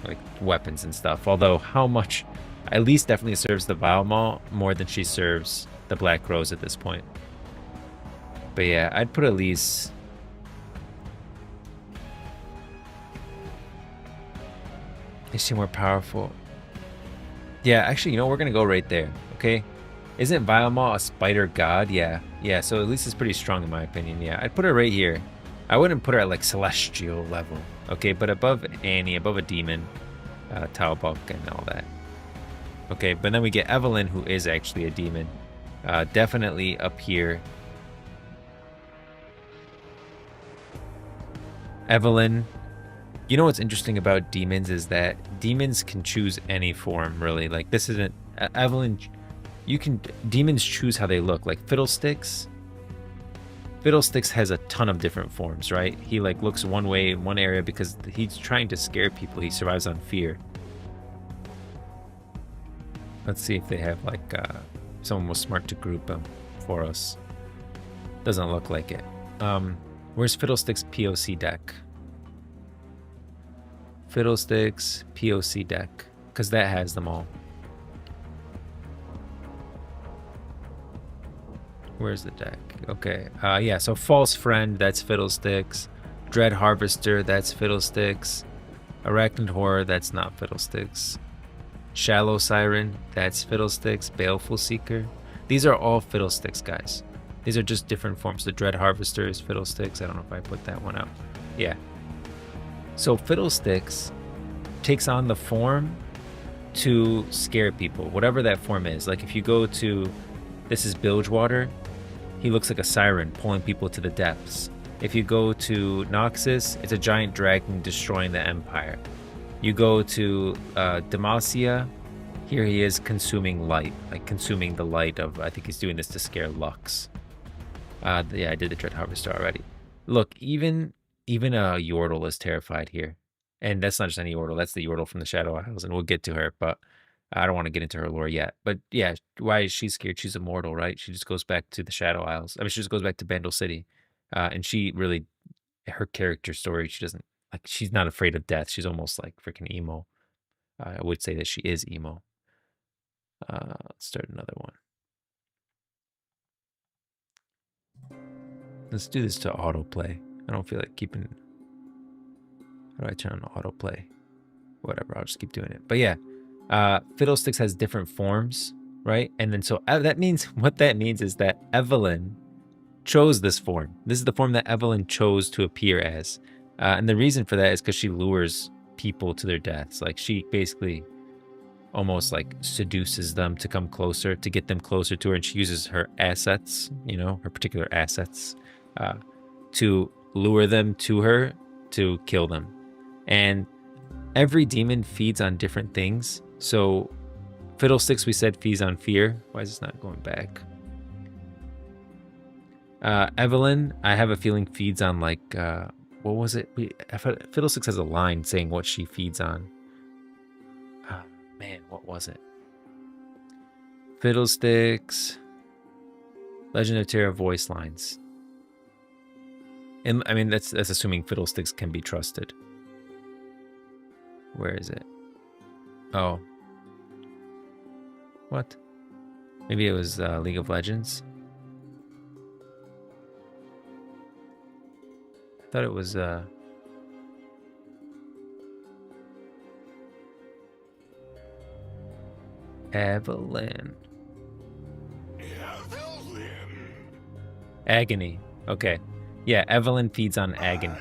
like weapons and stuff. Although how much, Elise definitely serves the Vile Maul more than she serves the Black Rose at this point. But yeah, I'd put Elise. Is she more powerful? Yeah, actually, you know, we're gonna go right there. Okay, isn't Vile Maul a spider god? Yeah, so Elise is pretty strong in my opinion. Yeah, I'd put her right here. I wouldn't put her at like celestial level. Okay, but above Annie, above a demon, Talbuk and all that. Okay, but then we get Evelyn, who is actually a demon. Definitely up here. Evelyn. You know what's interesting about demons is that demons can choose any form, really. Like, this isn't... Evelyn, demons choose how they look. Like, Fiddlesticks has a ton of different forms, right? He, like, looks one way in one area because he's trying to scare people. He survives on fear. Let's see if they have, like, someone was smart to group them for us. Doesn't look like it. Where's Fiddlesticks' POC deck? Fiddlesticks POC deck, because that has them all. Where's the deck? Okay, yeah, so False Friend, that's Fiddlesticks. Dread Harvester, that's Fiddlesticks. Arachnid Horror, that's not Fiddlesticks. Shallow Siren, that's Fiddlesticks. Baleful Seeker. These are all Fiddlesticks, guys. These are just different forms. The Dread Harvester is Fiddlesticks. I don't know if I put that one out. Yeah. So Fiddlesticks takes on the form to scare people, whatever that form is. Like if you go to, this is Bilgewater, he looks like a siren pulling people to the depths. If you go to Noxus, it's a giant dragon destroying the Empire. You go to Demacia, here he is consuming light, like consuming the light of, I think he's doing this to scare Lux. Yeah, I did the Dread Harvester already. Look, even a Yordle is terrified here. And that's not just any Yordle, that's the Yordle from the Shadow Isles, and we'll get to her, but I don't want to get into her lore yet. But yeah, why is she scared? She's immortal, right? She just goes back to the Shadow Isles. I mean, she just goes back to Bandle City. And she really, her character story, she doesn't, like, she's not afraid of death. She's almost like freaking emo. I would say that she is emo. Let's start another one. Let's do this to autoplay. I don't feel like keeping... How do I turn on autoplay? Whatever, I'll just keep doing it. But yeah, Fiddlesticks has different forms, right? And then so that means, what that means is that Evelyn chose this form. This is the form that Evelyn chose to appear as. And the reason for that is because she lures people to their deaths. Like, she basically almost like seduces them to come closer, to get them closer to her. And she uses her assets, you know, her particular assets, to lure them to her to kill them. And every demon feeds on different things. So Fiddlesticks, we said, feeds on fear. Why is this not going back? Evelyn, I have a feeling, feeds on like, what was it? Fiddlesticks has a line saying what she feeds on. Oh, man, what was it? Fiddlesticks, Legend of Terra voice lines. And I mean, that's assuming Fiddlesticks can be trusted. Where is it? Oh. What? Maybe it was League of Legends. I thought it was Evelyn. Agony. Okay. Yeah, Evelyn feeds on agony.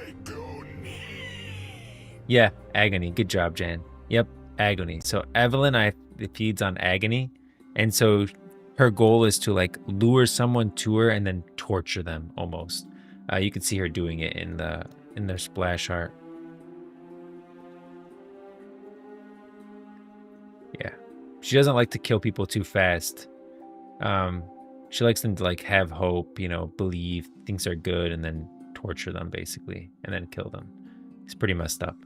Yeah, agony. Good job, Jan. Yep, agony. So Evelyn feeds on agony. And so her goal is to like lure someone to her and then torture them almost. You can see her doing it in their splash art. Yeah. She doesn't like to kill people too fast. She likes them to like have hope, you know, believe things are good, and then torture them basically and then kill them. It's pretty messed up.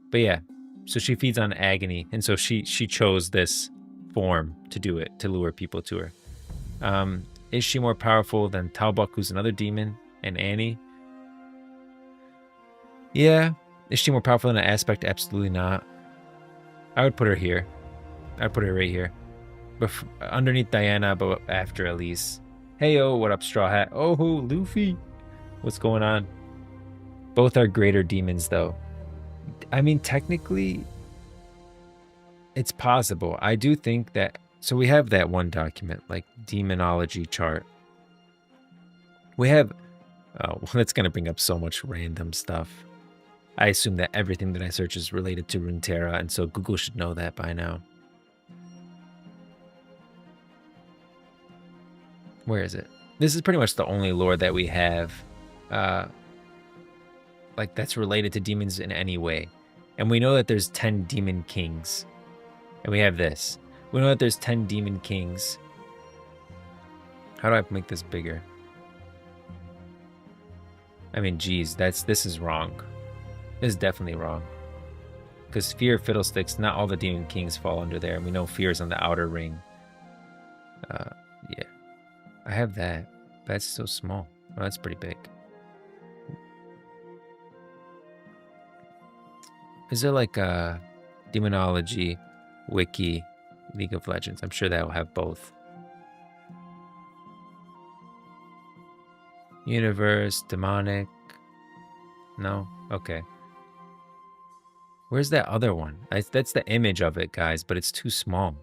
But yeah, so she feeds on agony, and so she chose this form to do it, to lure people to her. Is she more powerful than Talbuk, who's another demon, and Annie? Yeah. Is she more powerful than an aspect? Absolutely not. I would put her here. I'd put her right here. Underneath Diana, but after Elise. Heyo, what up, Straw Hat? Oh, Luffy. What's going on? Both are greater demons, though. I mean, technically, it's possible. I do think that... So we have that one document, like demonology chart. We have... Oh, that's going to bring up so much random stuff. I assume that everything that I search is related to RUNETERRA, and so Google should know that by now. Where is it? This is pretty much the only lore that we have, like, that's related to demons in any way. And we know that there's 10 demon kings. And we have this. We know that there's 10 demon kings. How do I make this bigger? I mean, geez, this is wrong. This is definitely wrong. Because Fear, Fiddlesticks, not all the demon kings fall under there. And we know Fear is on the outer ring. Yeah. I have that. That's so small. Oh, that's pretty big. Is there like a demonology, wiki, League of Legends? I'm sure that will have both. Universe, demonic. No? Okay. Where's that other one? That's the image of it, guys, but it's too small.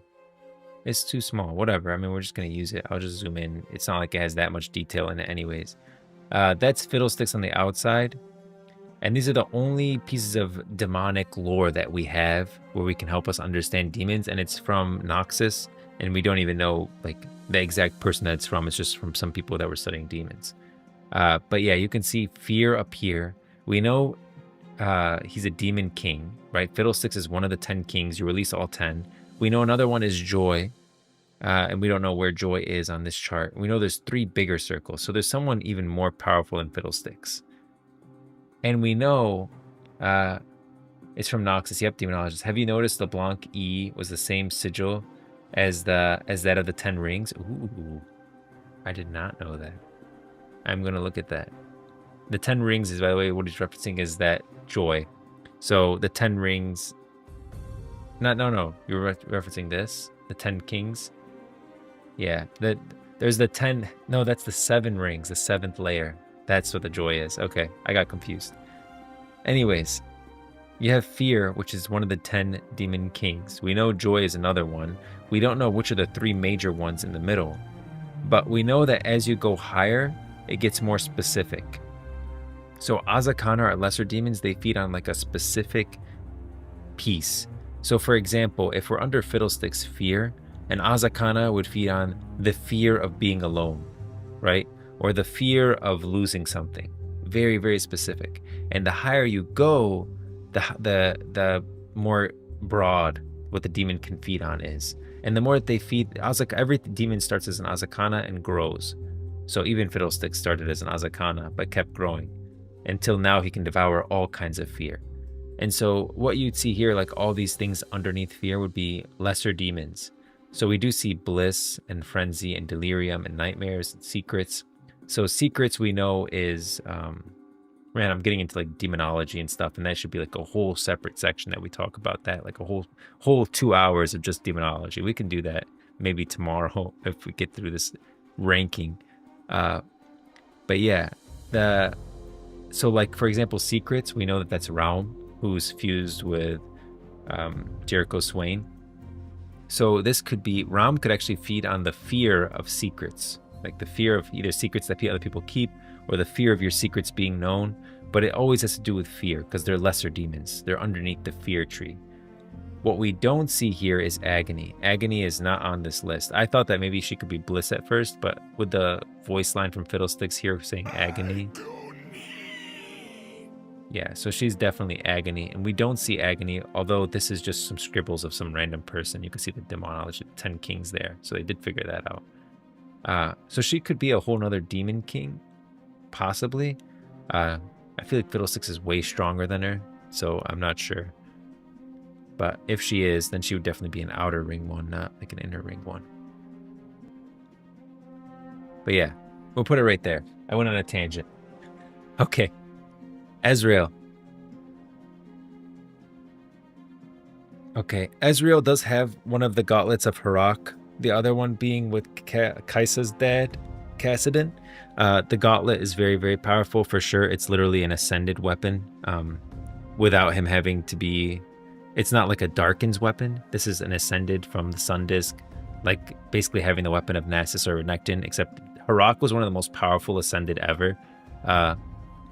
It's too small. Whatever. I mean, we're just going to use it. I'll just zoom in. It's not like it has that much detail in it anyways. That's Fiddlesticks on the outside. And these are the only pieces of demonic lore that we have where we can help us understand demons. And it's from Noxus. And we don't even know like the exact person that it's from. It's just from some people that were studying demons. But yeah, you can see Fear up here. We know he's a demon king, right? Fiddlesticks is one of the 10 kings. You release all 10. We know another one is Joy, and we don't know where Joy is on this chart. We know there's 3 bigger circles, so there's someone even more powerful than Fiddlesticks. And we know it's from Noxus. Yep, Demonologist. Have you noticed the Blanc E was the same sigil as that of the 10 rings? Ooh, I did not know that. I'm going to look at that. The 10 rings is, by the way, what he's referencing is that Joy. So the 10 rings... No. You're referencing this? The 10 kings? Yeah. There's the 10... No, that's the 7 rings, the 7th layer. That's what the Joy is. Okay, I got confused. Anyways, you have Fear, which is one of the 10 demon kings. We know Joy is another one. We don't know which are the 3 major ones in the middle. But we know that as you go higher, it gets more specific. So Azakana are lesser demons. They feed on like a specific piece. So for example, if we're under Fiddlesticks Fear, an Azakana would feed on the fear of being alone, right? Or the fear of losing something. Very, very specific. And the higher you go, the more broad what the demon can feed on is. And the more that they feed, every demon starts as an Azakana and grows. So even Fiddlesticks started as an Azakana, but kept growing. Until now he can devour all kinds of fear. And so what you'd see here, like all these things underneath Fear, would be lesser demons. So we do see Bliss and Frenzy and Delirium and Nightmares and Secrets. So Secrets we know is, man, I'm getting into like demonology and stuff, and that should be like a whole separate section that we talk about that, like a whole 2 hours of just demonology. We can do that maybe tomorrow if we get through this ranking. But yeah, so like for example, Secrets, we know that that's Raum, who's fused with Jericho Swain. So this could be, Raum could actually feed on the fear of secrets, like the fear of either secrets that other people keep or the fear of your secrets being known. But it always has to do with fear because they're lesser demons. They're underneath the fear tree. What we don't see here is Agony. Agony is not on this list. I thought that maybe she could be Bliss at first, but with the voice line from Fiddlesticks here saying Agony. Yeah, so she's definitely Agony. And we don't see Agony, although this is just some scribbles of some random person. You can see the demonology, the 10 kings there. So they did figure that out. So she could be a whole nother demon king, possibly. I feel like Fiddlesticks is way stronger than her, so I'm not sure. But if she is, then she would definitely be an outer ring one, not like an inner ring one. But yeah, we'll put it right there. I went on a tangent. Okay. Ezreal. Okay, Ezreal does have one of the gauntlets of Harak, the other one being with Kaisa's dad, Kassadin. The gauntlet is very, very powerful for sure. It's literally an ascended weapon without him having to be... It's not like a Darkin's weapon. This is an ascended from the Sun Disc, like basically having the weapon of Nasus or Renekton, except Harak was one of the most powerful ascended ever.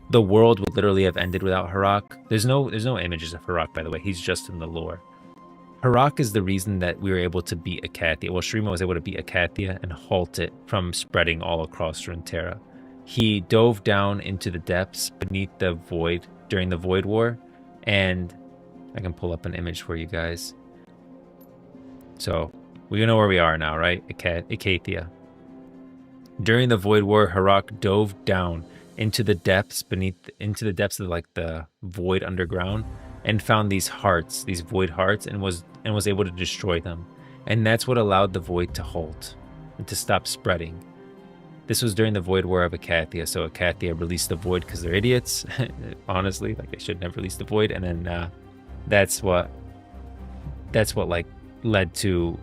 The world would literally have ended without Harak. There's no images of Harak, by the way. He's just in the lore. Harak is the reason that we were able to beat Akathia. Well, Shurima was able to beat Akathia and halt it from spreading all across RUNETERRA. He dove down into the depths beneath the void during the Void War, and I can pull up an image for you guys. So we know where we are now, right? Akathia. During the Void War, Harak dove down into the depths of like the void underground, and found these hearts, these void hearts, and was able to destroy them. And that's what allowed the void to halt and to stop spreading. This was during the Void War of Akathia, so Akathia released the void because they're idiots. Honestly, like they shouldn't have released the void, and then that's what like led to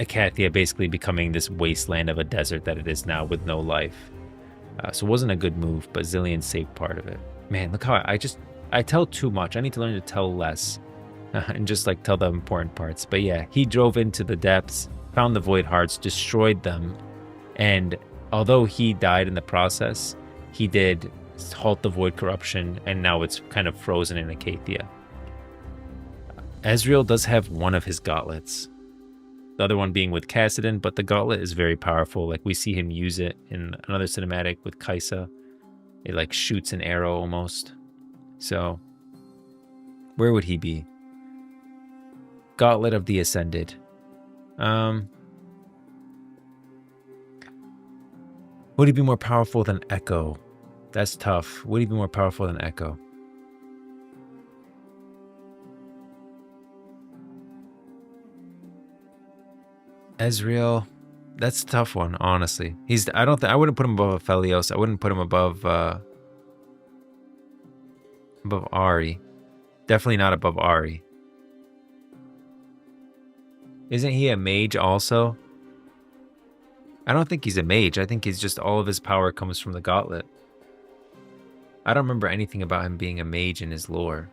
Akathia basically becoming this wasteland of a desert that it is now with no life. So it wasn't a good move, but Zillion saved part of it. Man, look how I tell too much. I need to learn to tell less and just like tell the important parts. But yeah, he drove into the depths, found the void hearts, destroyed them, and although he died in the process, he did halt the void corruption, and now it's kind of frozen in Akathia. Ezreal does have one of his gauntlets, the other one being with Kassadin, but the gauntlet is very powerful. Like we see him use it in another cinematic with Kaisa. It like shoots an arrow almost. So where would he be? Gauntlet of the Ascended. Would he be more powerful than Echo? That's tough. Would he be more powerful than Echo? Ezreal, that's a tough one, honestly. I wouldn't put him above Aphelios. I wouldn't put him above Ahri. Definitely not above Ahri. Isn't he a mage also? I don't think he's a mage. I think he's just all of his power comes from the gauntlet. I don't remember anything about him being a mage in his lore.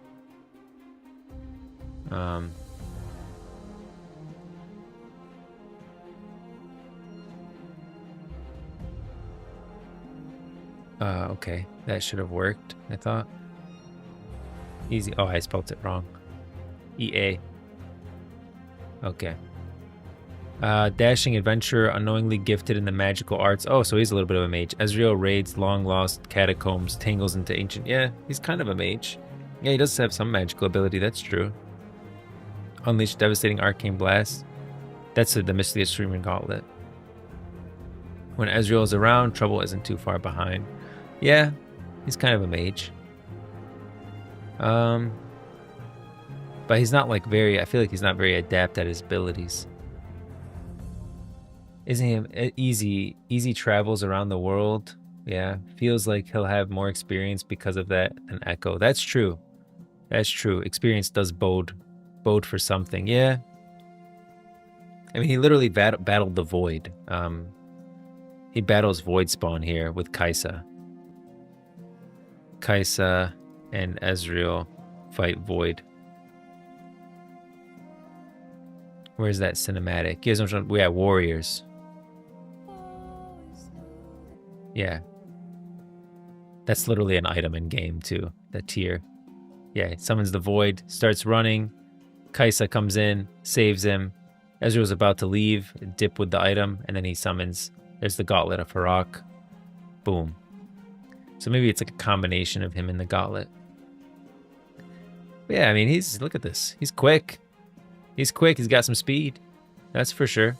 Okay. That should have worked, I thought. Easy. Oh, I spelled it wrong. EA. Okay. Dashing adventurer, unknowingly gifted in the magical arts. Oh, so he's a little bit of a mage. Ezreal raids long lost catacombs, tangles into ancient. Yeah, he's kind of a mage. Yeah, he does have some magical ability. That's true. Unleash devastating arcane blast. That's the Mystious Streaming Gauntlet. When Ezreal is around, trouble isn't too far behind. Yeah, he's kind of a mage. But he's not like very. I feel like he's not very adept at his abilities. Isn't he easy travels around the world? Yeah, feels like he'll have more experience because of that than Echo. That's true. That's true. Experience does bode for something. Yeah. I mean, he literally battled the Void. He battles Void Spawn here with Kaisa. Kaisa and Ezreal fight Void. Where's that cinematic? You guys know, we have Warriors. Yeah. That's literally an item in game too, that tier. Yeah, it summons the Void, starts running. Kaisa comes in, saves him. Ezreal's about to leave, dip with the item, and then he summons. There's the Gauntlet of Harak. Boom. So maybe it's like a combination of him and the Gauntlet. But yeah, I mean, look at this. He's quick. He's quick, he's got some speed. That's for sure.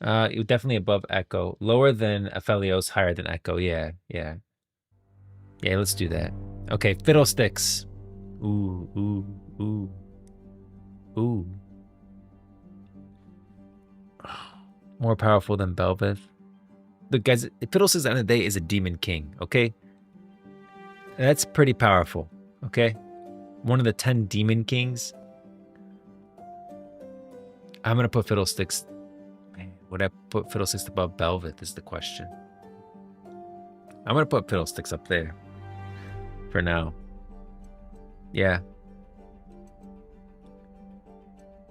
Definitely above Echo. Lower than Aphelios, higher than Echo. Yeah, yeah. Yeah, let's do that. Okay, Fiddlesticks. Ooh, ooh, ooh. Ooh. More powerful than Belveth. Look, guys, Fiddlesticks at the end of the day is a demon king, okay? That's pretty powerful, okay? One of the 10 demon kings. I'm going to put Fiddlesticks. Man, would I put Fiddlesticks above Belveth is the question. I'm going to put Fiddlesticks up there for now. Yeah.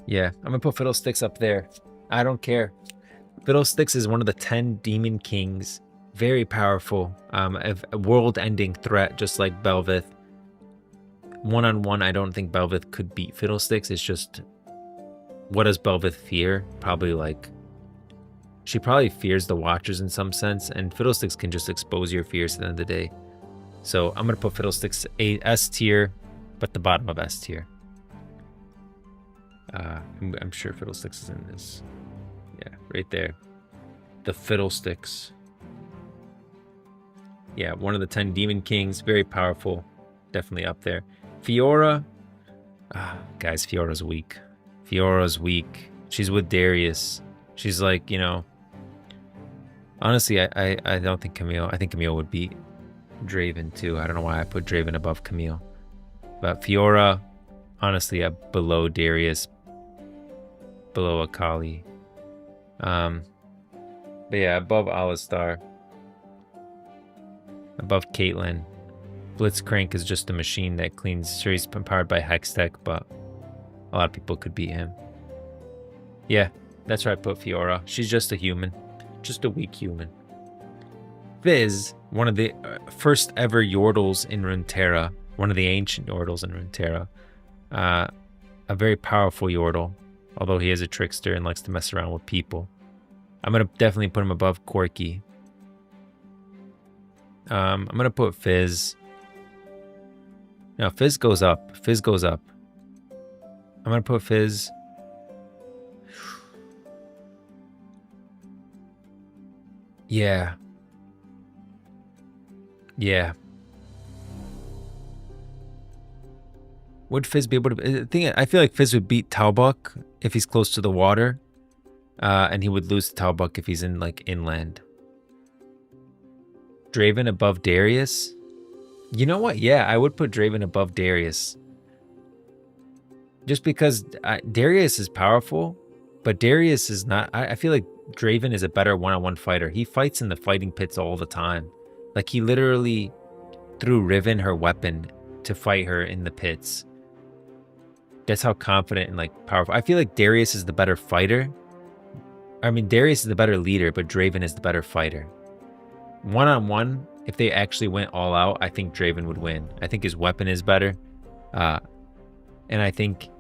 Yeah, I'm going to put Fiddlesticks up there. I don't care. Fiddlesticks is one of the 10 demon kings. Very powerful. A world-ending threat, just like Belveth. One-on-one, I don't think Belveth could beat Fiddlesticks. It's just, what does Belveth fear? Probably like, she probably fears the Watchers in some sense, and Fiddlesticks can just expose your fears at the end of the day. So I'm going to put Fiddlesticks S tier, but the bottom of S tier. I'm sure Fiddlesticks is in this. Yeah, right there. The Fiddlesticks. Yeah, one of the 10 demon kings. Very powerful. Definitely up there. Fiora. Guys, Fiora's weak. Fiora's weak. She's with Darius. She's like, you know. Honestly, I don't think Camille. I think Camille would beat Draven too. I don't know why I put Draven above Camille. But Fiora, honestly, below Darius. Below Akali. But yeah, above Alistar. Above Caitlyn. Blitzcrank is just a machine that cleans. Sure, he's powered by Hextech, but a lot of people could beat him. Yeah, that's where I put Fiora. She's just a human. Just a weak human. Fizz, one of the first ever Yordles in RUNETERRA. One of the ancient Yordles in RUNETERRA. A very powerful Yordle. Although he is a trickster and likes to mess around with people. I'm going to definitely put him above Corki. I'm going to put Fizz. No, Fizz goes up. Fizz goes up. I'm going to put Fizz. Yeah. Yeah. Would Fizz be able to... I feel like Fizz would beat Talbuk if he's close to the water. And he would lose to Talbuk if he's in, like, inland. Draven above Darius? You know what? Yeah, I would put Draven above Darius. Just because Darius is powerful, but Darius is not... I feel like Draven is a better one-on-one fighter. He fights in the fighting pits all the time. Like, he literally threw Riven her weapon to fight her in the pits. That's how confident and, like, powerful... I feel like Darius is the better fighter. I mean, Darius is the better leader, but Draven is the better fighter. One-on-one, if they actually went all out, I think Draven would win. I think his weapon is better. And I think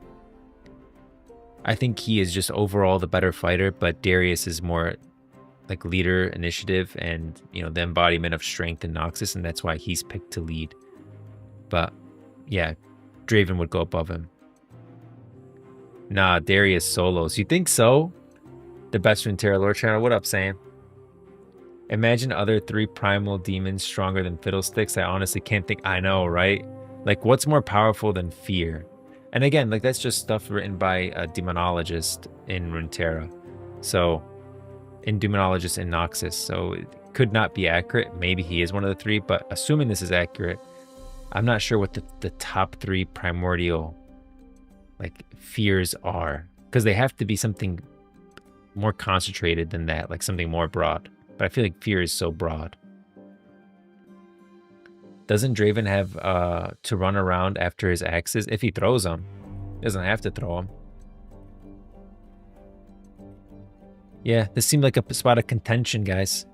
he is just overall the better fighter, but Darius is more like leader, initiative, and, you know, the embodiment of strength in Noxus, and that's why he's picked to lead. But, yeah, Draven would go above him. Nah, Darius solos. You think so? The best RUNETERRA lore channel. What up, Sam? Imagine other 3 primal demons stronger than Fiddlesticks. I honestly can't think. I know, right? Like, what's more powerful than fear? And again, like, that's just stuff written by a demonologist in RUNETERRA. So, in demonologist in Noxus. So, it could not be accurate. Maybe he is one of the 3, but assuming this is accurate, I'm not sure what the top 3 primordial, like, fears are. Because they have to be something more concentrated than that, like something more broad. But I feel like fear is so broad. Doesn't Draven have to run around after his axes? If he throws them. He doesn't have to throw them. Yeah, this seemed like a spot of contention, guys.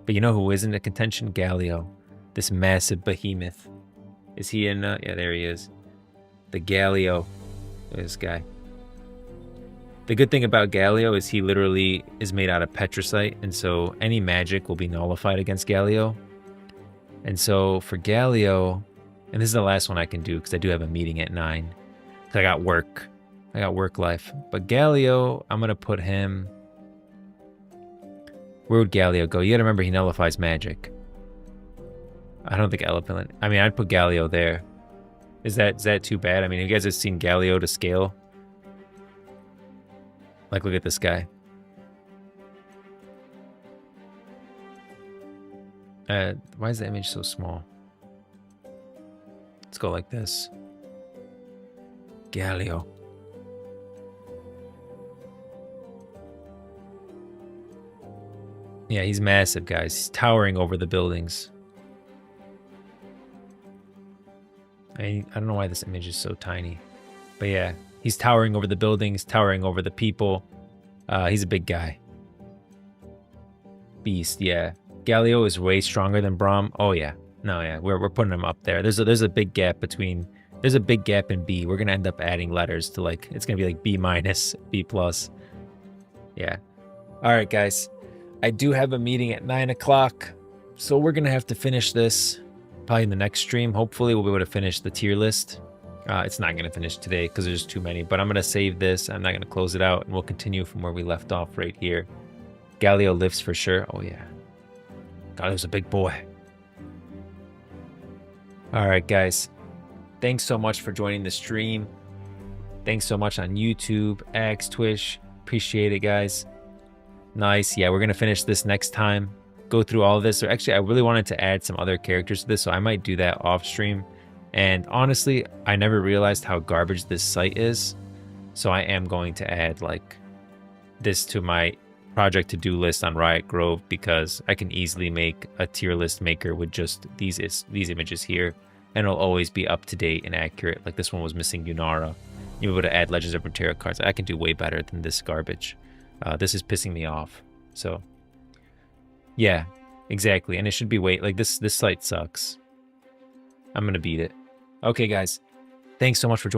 But you know who isn't a contention? Galio. This massive behemoth. Is he in... yeah, there he is. The Galio. This guy. The good thing about Galio is he literally is made out of petricite, and so any magic will be nullified against Galio. And so for Galio, and this is the last one I can do because I do have a meeting at 9. I got work. I got work life. But Galio, I'm going to put him... Where would Galio go? You gotta remember he nullifies magic. I don't think Elephant. I mean, I'd put Galio there. Is that too bad? I mean, you guys have seen Galio to scale. Like, look at this guy. Why is the image so small? Let's go like this. Galio. Yeah, he's massive, guys. He's towering over the buildings. I don't know why this image is so tiny. But yeah, he's towering over the buildings, towering over the people. He's a big guy. Beast, yeah. Galio is way stronger than Braum. Oh yeah. No, yeah. We're putting him up there. There's a big gap between... There's a big gap in B. We're going to end up adding letters to like... It's going to be like B minus, B plus. Yeah. All right, guys. I do have a meeting at 9 o'clock. So we're going to have to finish this probably in the next stream. Hopefully we'll be able to finish the tier list. It's not going to finish today because there's too many. But I'm going to save this. I'm not going to close it out. And we'll continue from where we left off right here. Galio lifts for sure. Oh, yeah. Galio's a big boy. All right, guys. Thanks so much for joining the stream. Thanks so much on YouTube, X, Twitch. Appreciate it, guys. Nice. Yeah, we're going to finish this next time. Go through all of this. Or actually, I really wanted to add some other characters to this, so I might do that off stream. And honestly, I never realized how garbage this site is. So I am going to add like this to my project to-do list on Riot Grove because I can easily make a tier list maker with just these images here. And it'll always be up to date and accurate. Like this one was missing Yunara. You're able to add Legends of RUNETERRA cards. I can do way better than this garbage. This is pissing me off. So, yeah, exactly. And it should be like this site sucks. I'm gonna beat it. Okay, guys. Thanks so much for joining.